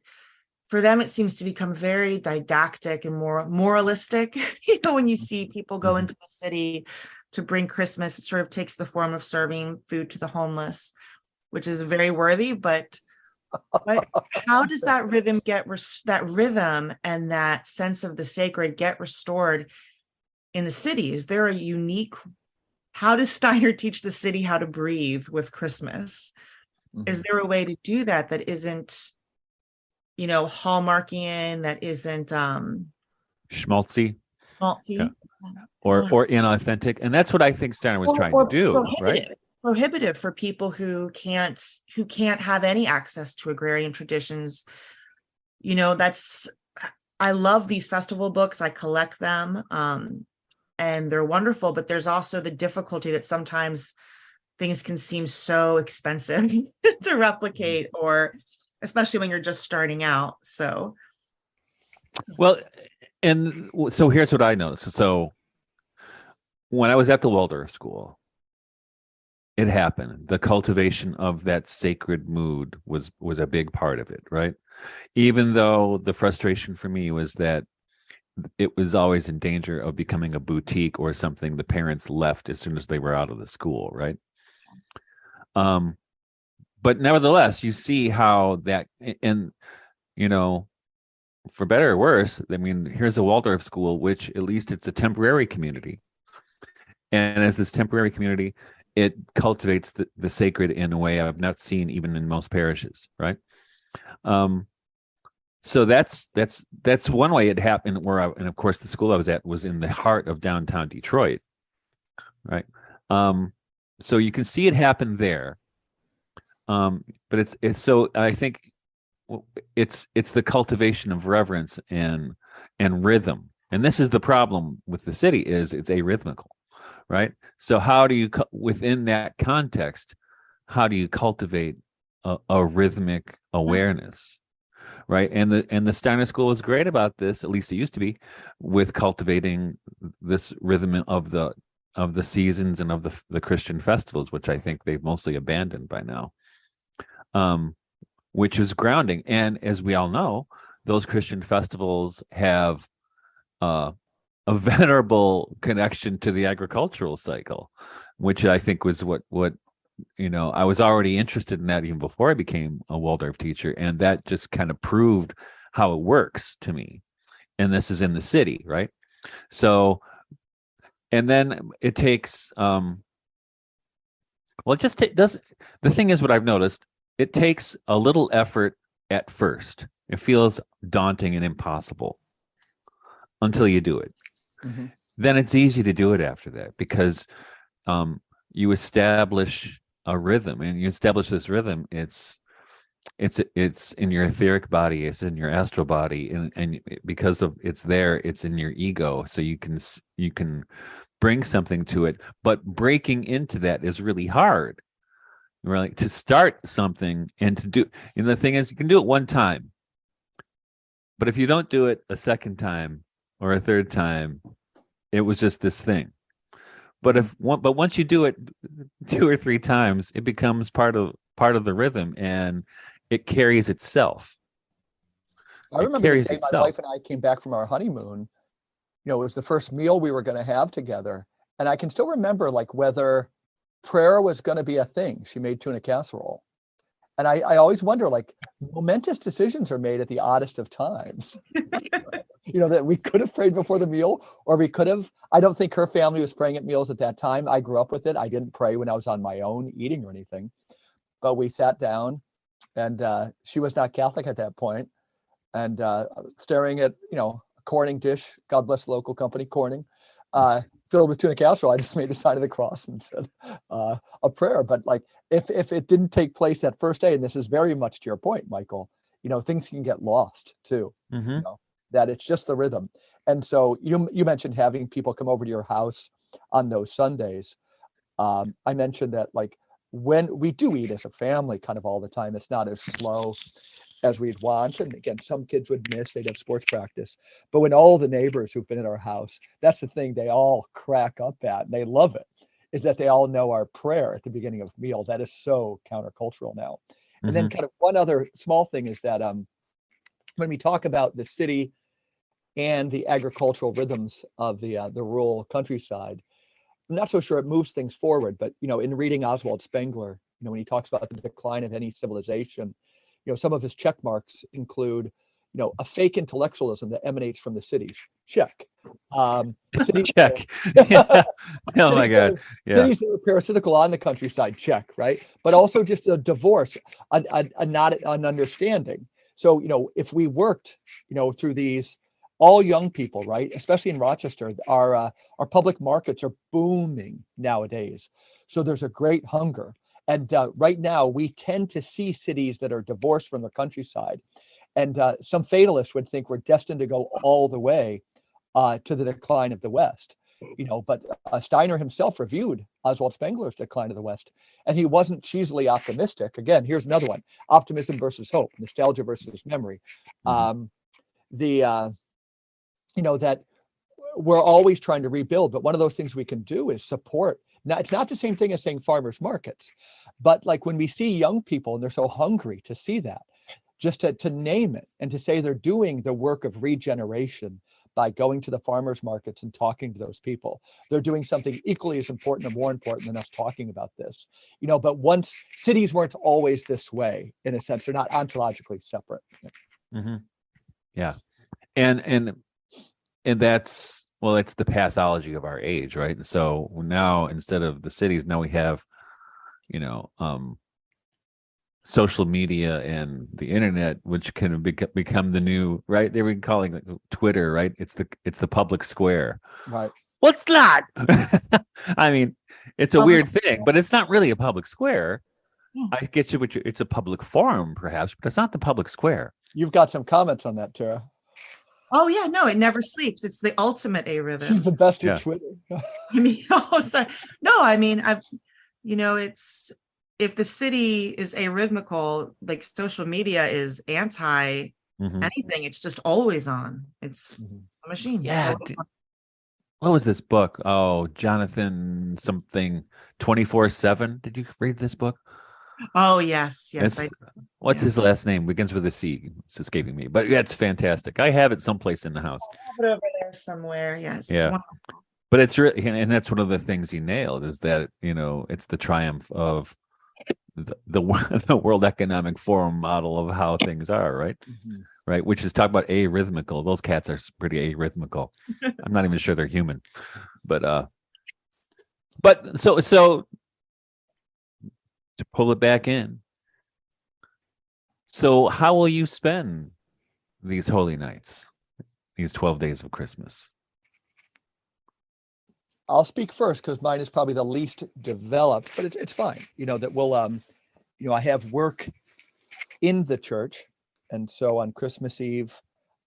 for them, it seems to become very didactic and more moralistic. When you see people go into the city to bring Christmas, it sort of takes the form of serving food to the homeless, which is very worthy. But how does that rhythm and that sense of the sacred get restored in the city? Is there a unique, how does Steiner teach the city how to breathe with Christmas? Is there a way to do that isn't, Hallmarkian, that isn't schmaltzy, yeah, or inauthentic? And that's what I think Steiner was trying to do, right? Prohibitive for people who can't have any access to agrarian traditions. I love these festival books. I collect them, and they're wonderful, but there's also the difficulty that sometimes things can seem so expensive to replicate, or especially when you're just starting out. So, well, and so here's what I noticed. So when I was at the Waldorf School, it happened. The cultivation of that sacred mood was a big part of it, right? Even though the frustration for me was that it was always in danger of becoming a boutique or something the parents left as soon as they were out of the school, right? But nevertheless, you see how that, and for better or worse, I mean, here's a Waldorf school, which at least it's a temporary community. And as this temporary community, it cultivates the sacred in a way I've not seen even in most parishes, right? So that's one way it happened. And of course, the school I was at was in the heart of downtown Detroit, right? So you can see it happen there. But it's so, I think it's the cultivation of reverence and rhythm. And this is the problem with the city, is it's arrhythmical, right? So how do you, within that context, how do you cultivate a rhythmic awareness, right? And the Steiner School was great about this, at least it used to be, with cultivating this rhythm of the seasons and of the Christian festivals, which I think they've mostly abandoned by now, which is grounding. And as we all know, those Christian festivals have a venerable connection to the agricultural cycle, which I think was what I was already interested in that even before I became a Waldorf teacher, and that just kind of proved how it works to me. And this is in the city, right? So, and then it takes the thing is, what I've noticed, it takes a little effort at first. It feels daunting and impossible until you do it. then it's easy to do it after that, because you establish a rhythm, and you establish this rhythm. It's in your etheric body, it's in your astral body, and because of it's there, it's in your ego, so you can bring something to it. But breaking into that is really hard, right? To start something and to do, and the thing is, you can do it one time, but if you don't do it a second time or a third time, it was just this thing. But once you do it 2 or 3 times, it becomes part of the rhythm, and it carries itself. I remember the day my wife and I came back from our honeymoon. It was the first meal we were going to have together, and I can still remember like whether prayer was going to be a thing. She made tuna casserole, and I always wonder, like, momentous decisions are made at the oddest of times. That we could have prayed before the meal, or we could have. I don't think her family was praying at meals at that time. I grew up with it. I didn't pray when I was on my own eating or anything, but we sat down, and she was not Catholic at that point, and staring at a Corning dish. God bless the local company, Corning, filled with tuna casserole. I just made the sign of the cross and said a prayer. But like, if it didn't take place that first day, and this is very much to your point, Michael, things can get lost too. Mm-hmm. That it's just the rhythm. And so you mentioned having people come over to your house on those Sundays. I mentioned that, like, when we do eat as a family kind of all the time, it's not as slow as we'd want. And again, some kids would miss, they'd have sports practice. But when all the neighbors who've been at our house, that's the thing they all crack up at, and they love it, is that they all know our prayer at the beginning of meal. That is so countercultural now. And then kind of one other small thing is that when we talk about the city and the agricultural rhythms of the rural countryside, I'm not so sure it moves things forward. But in reading Oswald Spengler, when he talks about the decline of any civilization, some of his check marks include a fake intellectualism that emanates from the cities. Check. Cities Check. Yeah. Oh my God. Yeah. Cities that are parasitical on the countryside. Check. Right. But also just a divorce, not an understanding. So if we worked through these, all young people, right, especially in Rochester, our public markets are booming nowadays. So there's a great hunger. And right now, we tend to see cities that are divorced from the countryside. And some fatalists would think we're destined to go all the way to the decline of the West. But Steiner himself reviewed Oswald Spengler's Decline of the West, and he wasn't cheesily optimistic. Again, here's another one: optimism versus hope, nostalgia versus memory. That we're always trying to rebuild, but one of those things we can do is support. Now, it's not the same thing as saying farmers markets, but like when we see young people and they're so hungry to see that, just to name it and to say they're doing the work of regeneration by going to the farmers markets and talking to those people. They're doing something equally as important or more important than us talking about this. But once cities weren't always this way, in a sense, they're not ontologically separate. Yeah. And that's, well, it's the pathology of our age, right? And so now, instead of the cities, now we have, social media and the internet, which can become the new, right? They were calling it Twitter, right? It's the public square. Right. Well, it's not. I mean, it's a weird thing, but it's not really a public square. I get you, it's a public forum, perhaps, but it's not the public square. You've got some comments on that, Tara. Oh yeah, no, it never sleeps. It's the ultimate arrhythm. She's the best at Twitter. I mean, sorry. No, I mean, it's, if the city is arrhythmical, like social media is anti anything. It's just always on. It's a machine. Yeah. What was this book? Oh, Jonathan something 24/7. Did you read this book? Oh yes. What's his last name? Begins with a C. It's escaping me, but that's fantastic. I have it someplace in the house. I have it over there somewhere. Yes. Yeah. But it's really, and that's one of the things he nailed, is that it's the triumph of the World Economic Forum model of how things are, right? Right, which is talk about arrhythmical. Those cats are pretty arrhythmical. I'm not even sure they're human, but so to pull it back in. So how will you spend these holy nights, these 12 days of Christmas? I'll speak first because mine is probably the least developed, but it's fine. That we'll I have work in the church, and so on Christmas Eve,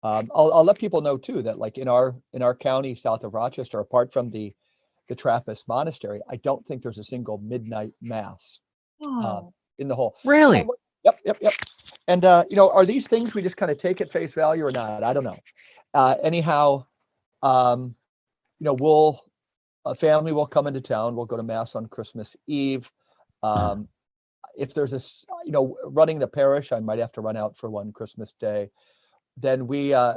I'll let people know too that like in our county south of Rochester, apart from the Trappist monastery, I don't think there's a single midnight mass in the whole. Really? Yep. And are these things we just kind of take at face value or not? I don't know. Anyhow, a family will come into town. We'll go to mass on Christmas Eve. If there's running the parish, I might have to run out for one Christmas Day. Then we have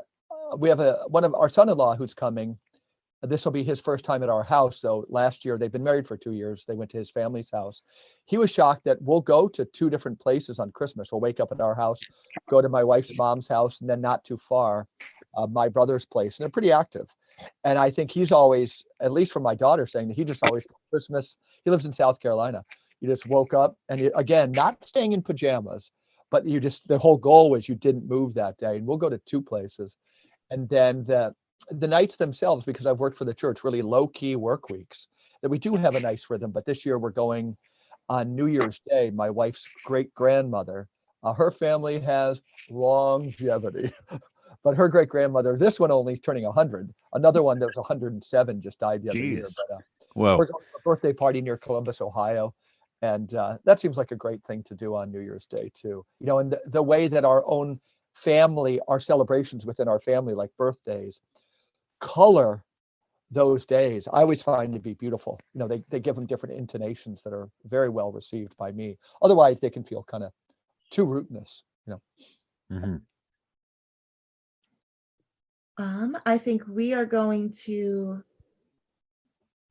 one of our son-in-law who's coming. This will be his first time at our house. So last year, they've been married for 2 years. They went to his family's house. He was shocked that we'll go to 2 different places on Christmas. We'll wake up at our house, go to my wife's mom's house, and then not too far, my brother's place. And they're pretty active. And I think he's always, at least from my daughter, saying that he just always Christmas. He lives in South Carolina. You just woke up and again, not staying in pajamas, but the whole goal was you didn't move that day. And we'll go to 2 places. And then the nights themselves, because I've worked for the church, really low key work weeks, that we do have a nice rhythm. But this year we're going on New Year's Day. My wife's great grandmother, her family has longevity, but her great grandmother, this one only is turning 100. Another one that was 107 just died the other year. But we're going to a birthday party near Columbus, Ohio. And that seems like a great thing to do on New Year's Day too. And the way that our own family, our celebrations within our family, like birthdays, color those days, I always find to be beautiful. They give them different intonations that are very well received by me. Otherwise, they can feel kind of too rootinous. Mm-hmm. I think we are going to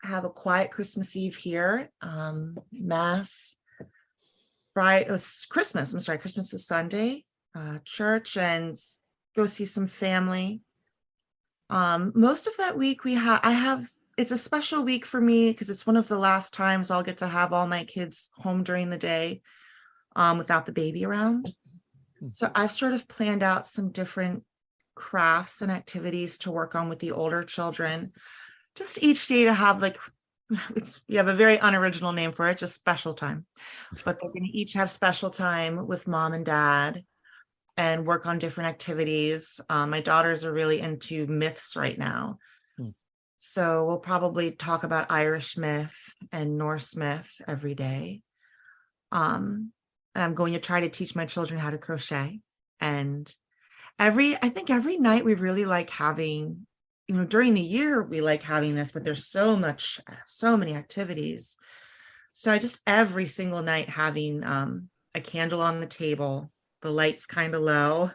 have a quiet Christmas Eve here. Mass Friday, Christmas. I'm sorry, Christmas is Sunday. Church and go see some family. Most of that week it's a special week for me because it's one of the last times I'll get to have all my kids home during the day without the baby around. So I've sort of planned out some different crafts and activities to work on with the older children. Just each day to have you have a very unoriginal name for it, just special time. But they're going to each have special time with mom and dad and work on different activities. My daughters are really into myths right now. So we'll probably talk about Irish myth and Norse myth every day. And I'm going to try to teach my children how to crochet. And I think every night we really like having, during the year we like having this, but there's so many activities. So I just every single night having a candle on the table, the lights kind of low,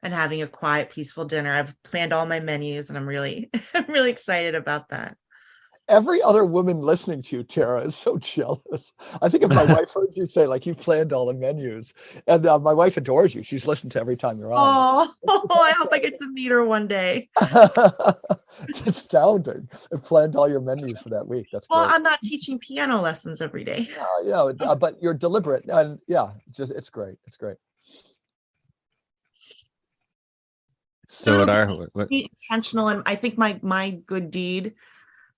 and having a quiet, peaceful dinner. I've planned all my menus and I'm really excited about that. Every other woman listening to you, Tara, is so jealous. I think if my wife heard you say, you planned all the menus, and my wife adores you. She's listened to every time you're on. Oh, I hope I get to meet her one day. It's astounding. I planned all your menus for that week. That's well, great. I'm not teaching piano lessons every day. But you're deliberate, and it's great. It's great. So be intentional, and I think my good deed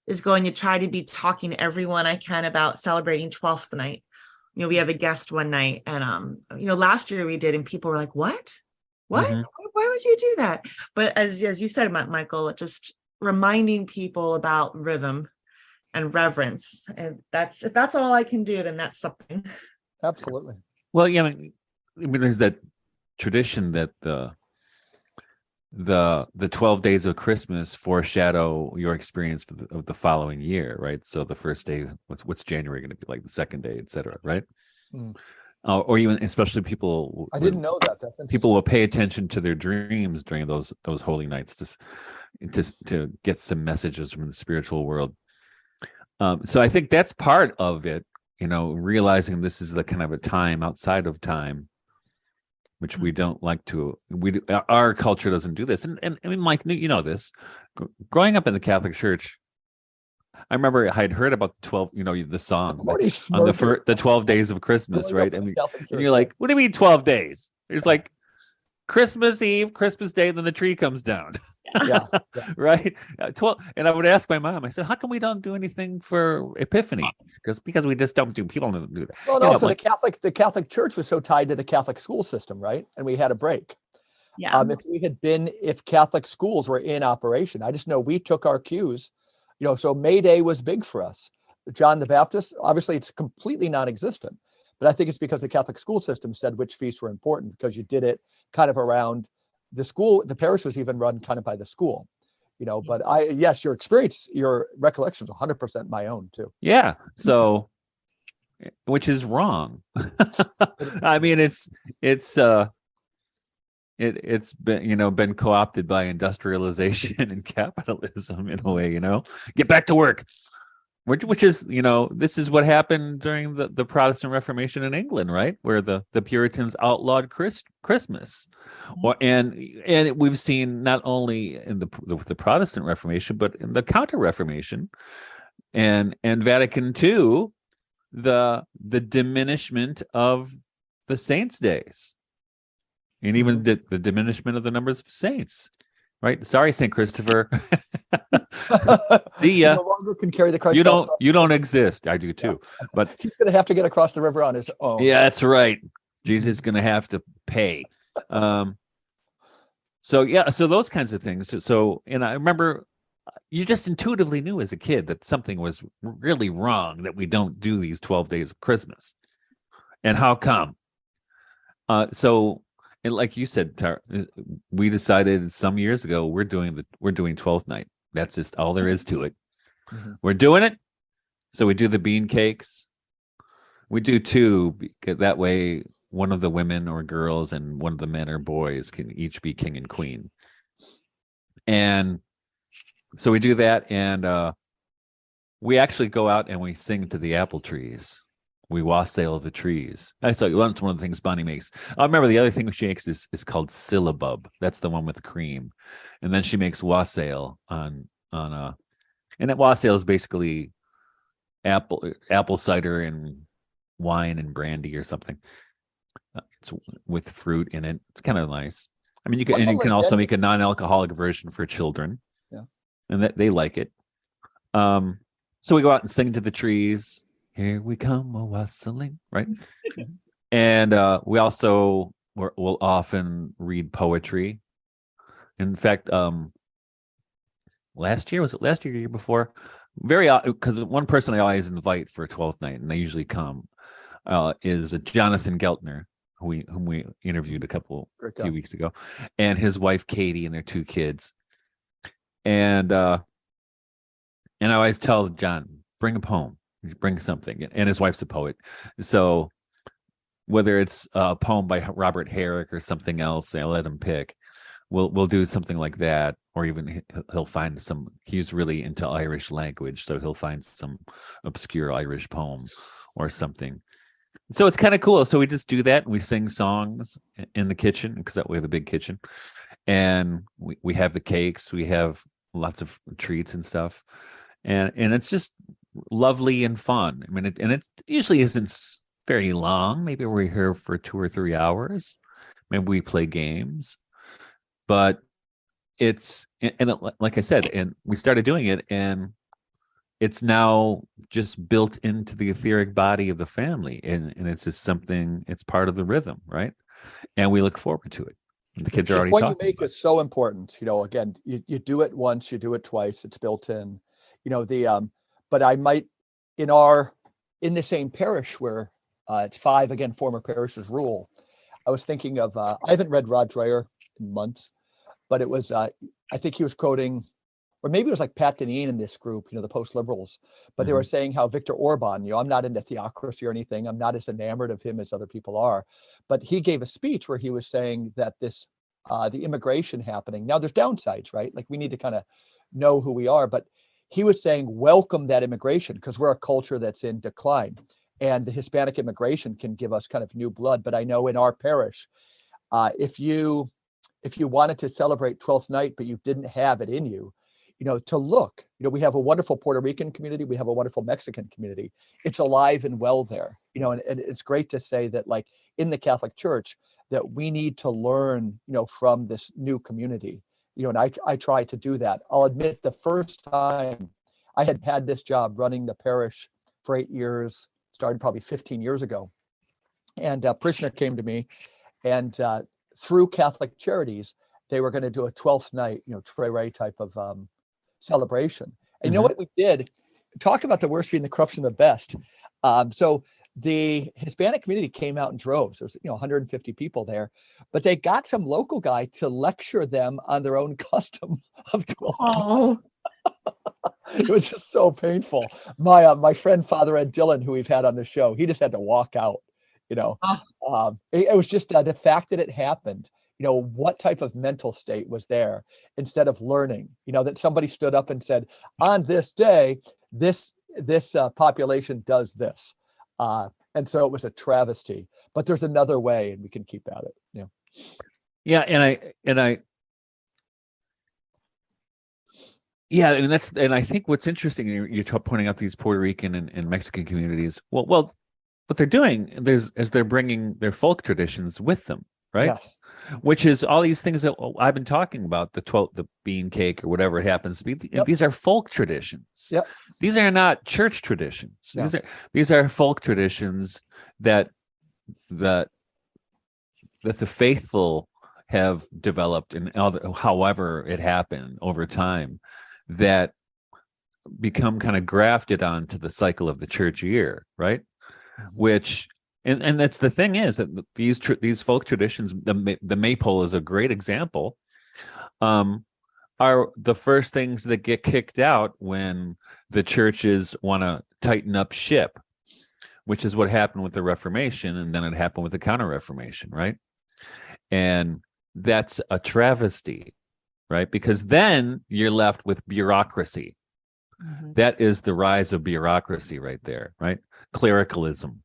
is going to try to be talking to everyone I can about celebrating 12th night. We have a guest one night, and last year we did, and people were like, "What? Mm-hmm. Why would you do that?" But as you said, Michael, just reminding people about rhythm and reverence, and if that's all I can do, then that's something. Absolutely. Well, yeah, I mean, there's that tradition that the 12 days of Christmas foreshadow your experience of the following year, right? So the first day, what's January going to be like? The second day, etc., right? Or even, especially people. I didn't know that. That's people will pay attention to their dreams during those holy nights to get some messages from the spiritual world. So I think that's part of it. Realizing this is the kind of a time outside of time, which we don't like to. Our culture doesn't do this. And I mean, Mike, this. Growing up in the Catholic Church, I remember I had heard about the 12, the song on the 12 days of Christmas, right? And you're like, what do you mean 12 days? It's like, Christmas Eve, Christmas Day, then the tree comes down. Yeah. Right. 12, and I would ask my mom, I said, how come we don't do anything for Epiphany? Because we just don't do, people don't do that. Well, and also the Catholic Church was so tied to the Catholic school system, right? And we had a break. Yeah. If Catholic schools were in operation, I just know we took our cues, so May Day was big for us. John the Baptist, obviously it's completely non-existent, but I think it's because the Catholic school system said which feasts were important, because you did it kind of around the school. The parish was even run kind of by the school, but yes, your recollection is 100% my own too. Yeah. So, which is wrong. I mean, it's been co-opted by industrialization and capitalism in a way, get back to work, which is, this is what happened during the Protestant Reformation in England, right? Where the Puritans outlawed Christmas. And we've seen not only in the Protestant Reformation, but in the Counter-Reformation and Vatican II, the diminishment of the saints' days. And even the diminishment of the numbers of saints, right? Sorry, St. Christopher. You no longer can carry the Christ. You don't exist. I do too. Yeah. But he's going to have to get across the river on his own. Yeah, that's right. Jesus is going to have to pay. So those kinds of things. So, and I remember you just intuitively knew as a kid that something was really wrong, that we don't do these 12 days of Christmas. And how come? And like you said, Tara, we decided some years ago we're doing 12th night. That's just all there is to it. Mm-hmm. We're doing it. So we do the bean cakes. We do two. That way, one of the women or girls and one of the men or boys can each be king and queen. And so we do that, and we actually go out and we sing to the apple trees. We wassail the trees. I thought that's one of the things Bonnie makes. I remember the other thing she makes is called syllabub. That's the one with cream. And then she makes wassail and that wassail is basically apple cider and wine and brandy or something. It's with fruit in it. It's kind of nice. I mean, you can also make a non-alcoholic version for children. Yeah. And that they like it. So we go out and sing to the trees. Here we come, a wassailing, right? And we also will often read poetry. In fact, last year, the year before? Because one person I always invite for 12th night, and they usually come, is Jonathan Geltner, whom we interviewed a few weeks ago, and his wife Katie and their two kids. And I always tell John, bring a poem. Bring something, and his wife's a poet, so whether it's a poem by Robert Herrick or something else, I let him pick. We'll do something like that, or even he'll find some. He's really into Irish language, so he'll find some obscure Irish poem or something. So it's kind of cool. So we just do that, and we sing songs in the kitchen, because we have a big kitchen, and we have the cakes, we have lots of treats and stuff, and it's just lovely and fun. I mean, it usually isn't very long. Maybe we're here for 2 or 3 hours. Maybe we play games, but like I said, and we started doing it, and it's now just built into the etheric body of the family, and it's just something. It's part of the rhythm, right? And we look forward to it. And the kids are already talking. The point you make is so important. Again, you do it once, you do it twice. It's built in. But I might, in the same parish where it's 5, again, former parishes rule, I was thinking of, I haven't read Rod Dreher in months, but it was, I think he was quoting, or maybe it was like Pat Deneen in this group, the post-liberals, but they were saying how Viktor Orban, I'm not into theocracy or anything, I'm not as enamored of him as other people are, but he gave a speech where he was saying that the immigration happening, now there's downsides, right? Like we need to kind of know who we are, but he was saying, welcome that immigration, because we're a culture that's in decline, and the Hispanic immigration can give us kind of new blood. But I know in our parish, if you wanted to celebrate 12th night, but you didn't have it in you, to look, we have a wonderful Puerto Rican community. We have a wonderful Mexican community. It's alive and well there, and it's great to say that, like in the Catholic Church, that we need to learn, from this new community. And I try to do that. I'll admit the first time I had this job running the parish for 8 years, started probably 15 years ago. And a parishioner came to me, and through Catholic Charities, they were going to do a 12th night, Trey type of celebration. And you know what we did? Talk about the worst being the corruption of the best. So the Hispanic community came out in droves. There was 150 people there, but they got some local guy to lecture them on their own custom of 12. Oh, It was just so painful. My friend Father Ed Dillon, who we've had on the show, he just had to walk out. It was just the fact that it happened. What type of mental state was there instead of learning? That somebody stood up and said, on this day, this population does this. And so it was a travesty, but there's another way and we can keep at it. Yeah. And I think what's interesting, you're pointing out these Puerto Rican and Mexican communities. Well, what they're doing is they're bringing their folk traditions with them, right? Yes. Which is all these things that I've been talking about, the bean cake or whatever it happens to be. Yep. These are folk traditions. Yep. These are not church traditions. No. These are folk traditions that the faithful have developed, and however it happened over time, that become kind of grafted onto the cycle of the church year, right? Which and that's the thing is that these folk traditions, the maypole is a great example, are the first things that get kicked out when the churches want to tighten up ship, which is what happened with the Reformation, and then it happened with the Counter-Reformation, right? And that's a travesty, right? Because then you're left with bureaucracy. mhm. That is the rise of bureaucracy right there, right? Clericalism,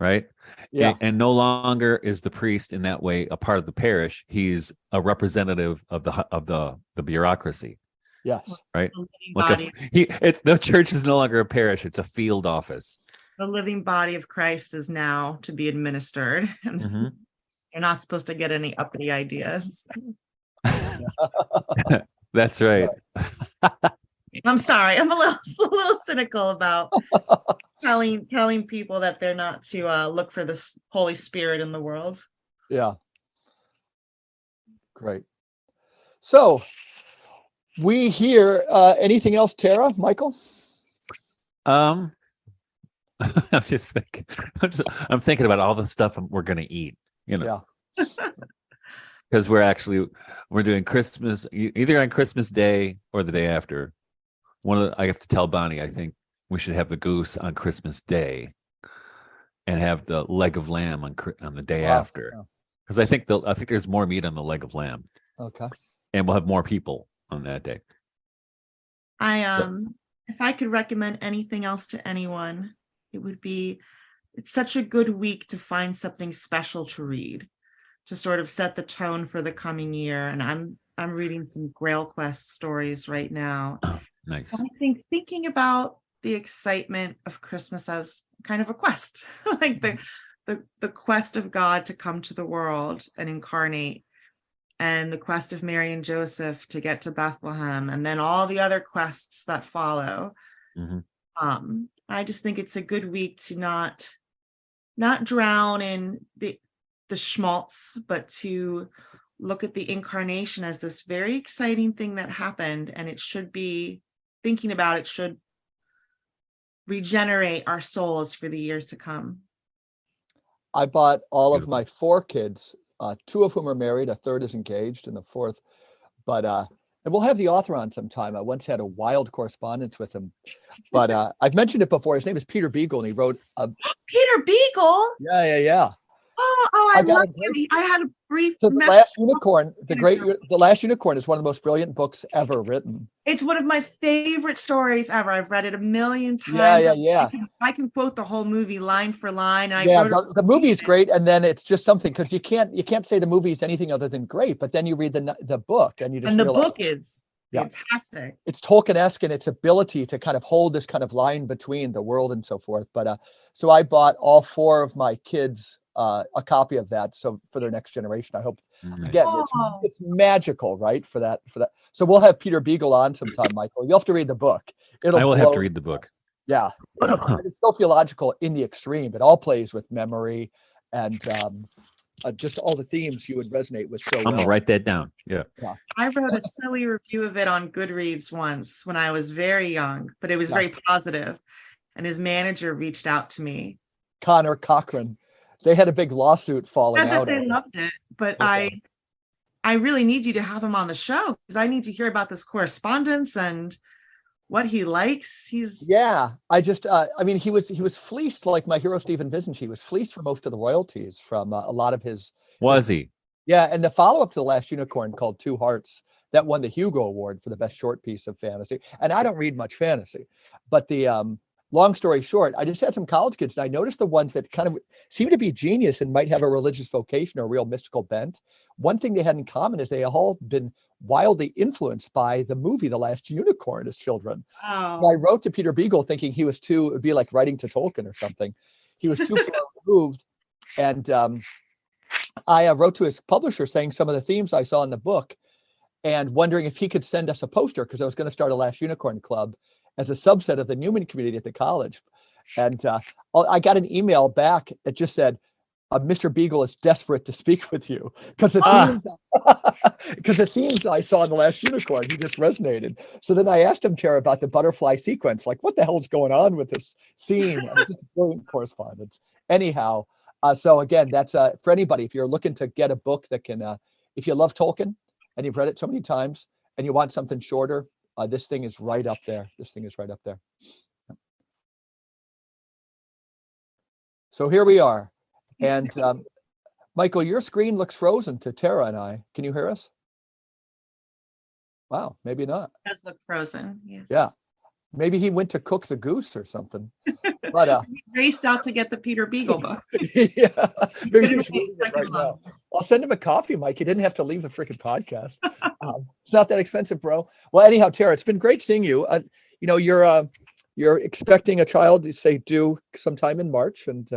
right? Yeah. And no longer is the priest in that way a part of the parish. He's a representative of the bureaucracy, Yes. right? The living Like body, it's the church is no longer a parish; it's a field office. the living body of Christ is now to be administered, and Mhm. you're not supposed to get any uppity ideas. That's right. I'm sorry, I'm a little cynical about telling people that they're not to look for this Holy Spirit in the world. Yeah. Great. So we hear anything else, Tara, Michael? I'm just thinking. I'm thinking about all the stuff we're going to eat. Yeah. Because we're doing Christmas either on Christmas Day or the day after. I have to tell Bonnie, I think we should have the goose on Christmas Day and have the leg of lamb on the day Wow. after. Yeah. Because I think there's more meat on the leg of lamb, Okay. and we'll have more people on that day. If I could recommend anything else to anyone, it would be, it's such a good week to find something special to read, to sort of set the tone for the coming year. And I'm reading some Grail Quest stories right now. Nice. I think thinking about the excitement of Christmas as kind of a quest, like the quest of God to come to the world and incarnate, and the quest of Mary and Joseph to get to Bethlehem, and then all the other quests that follow. Mm-hmm. I just think it's a good week to not drown in the schmaltz, but to look at the incarnation as this very exciting thing that happened, and it should be, thinking about it should regenerate our souls for the years to come. I bought all of Beautiful. my 4 kids, 2 of whom are married, a third is engaged, and the fourth. But and we'll have the author on sometime. I once had a wild correspondence with him, but I've mentioned it before. His name is Peter Beagle, and he wrote a Peter Beagle. yeah. Oh, I I got love a great- him. I had a brief. So the message- Last Unicorn, the Last Unicorn is one of the most brilliant books ever written. It's one of my favorite stories ever. I've read it a million Yeah. times. I can quote the whole movie line for line. The movie is great, and then it's just something, because you can't say the movie is anything other than great, but then you read the book and you just the realize book is Yeah. fantastic. it's Tolkien-esque in its ability to kind of hold this kind of line between the world and so forth. But so I bought all 4 of my kids a copy of that. So for their next generation, I hope. Nice. Again, it's magical, right? For that. So we'll have Peter Beagle on sometime, Michael. You'll have to read the book. I will have to read the book. Yeah, it's sociological in the extreme. It all plays with memory and just all the themes you would resonate with. So I'm gonna write that down. Yeah. I wrote a silly review of it on Goodreads once when I was very young, but it was very positive. And his manager reached out to me. Connor Cochran. They had a big lawsuit falling out. They loved it, but I really need you to have him on the show because I need to hear about this correspondence and what he likes. He was fleeced like my hero Stephen Vincent. He was fleeced for most of the royalties from a lot of his. Was he? Yeah, and the follow-up to The Last Unicorn called Two Hearts that won the Hugo Award for the best short piece of fantasy. And I don't read much fantasy, but the long story short, I just had some college kids and I noticed the ones that kind of seem to be genius and might have a religious vocation or a real mystical bent. One thing they had in common is they have all been wildly influenced by the movie The Last Unicorn as children. Oh. So I wrote to Peter Beagle thinking he was it would be like writing to Tolkien or something. He was too far removed. And I wrote to his publisher saying some of the themes I saw in the book and wondering if he could send us a poster because I was going to start a Last Unicorn Club as a subset of the Newman community at the college. And I got an email back that just said, Mr. Beagle is desperate to speak with you because the themes I saw in The Last Unicorn, he just resonated. So then I asked him, Tara, about the butterfly sequence. Like, what the hell is going on with this scene? It was just a brilliant correspondence. Anyhow, so again, that's for anybody. If you're looking to get a book that can, if you love Tolkien and you've read it so many times and you want something shorter, this thing is right up there. So here we are. And Michael, your screen looks frozen to Tara and I. Can you hear us? Wow, maybe not. It does look frozen. Yes. Yeah. Maybe he went to cook the goose or something. But he raced out to get the Peter Beagle book. Yeah. Maybe he's reading it right now. I'll send him a copy, Mike. You didn't have to leave the freaking podcast. It's not that expensive, bro. Well, anyhow, Tara, it's been great seeing you. You're expecting a child, you say, due sometime in March, and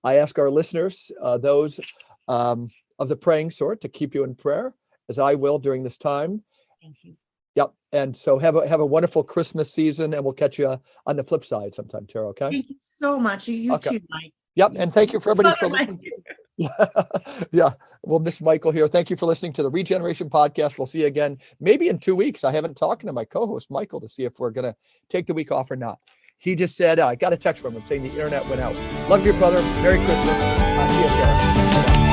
I ask our listeners, those of the praying sort, to keep you in prayer, as I will during this time. Thank you. Yep. And so have a wonderful Christmas season, and we'll catch you on the flip side sometime, Tara. Okay. Thank you so much. You too, Mike. Yep. And thank you for everybody for listening. Yeah. We'll miss Michael here. Thank you for listening to the Regeneration Podcast. We'll see you again maybe in 2 weeks. I haven't talked to my co-host Michael to see if we're gonna take the week off or not. He just said, I got a text from him saying the internet went out. Love you, brother. Merry Christmas. See you, Tara.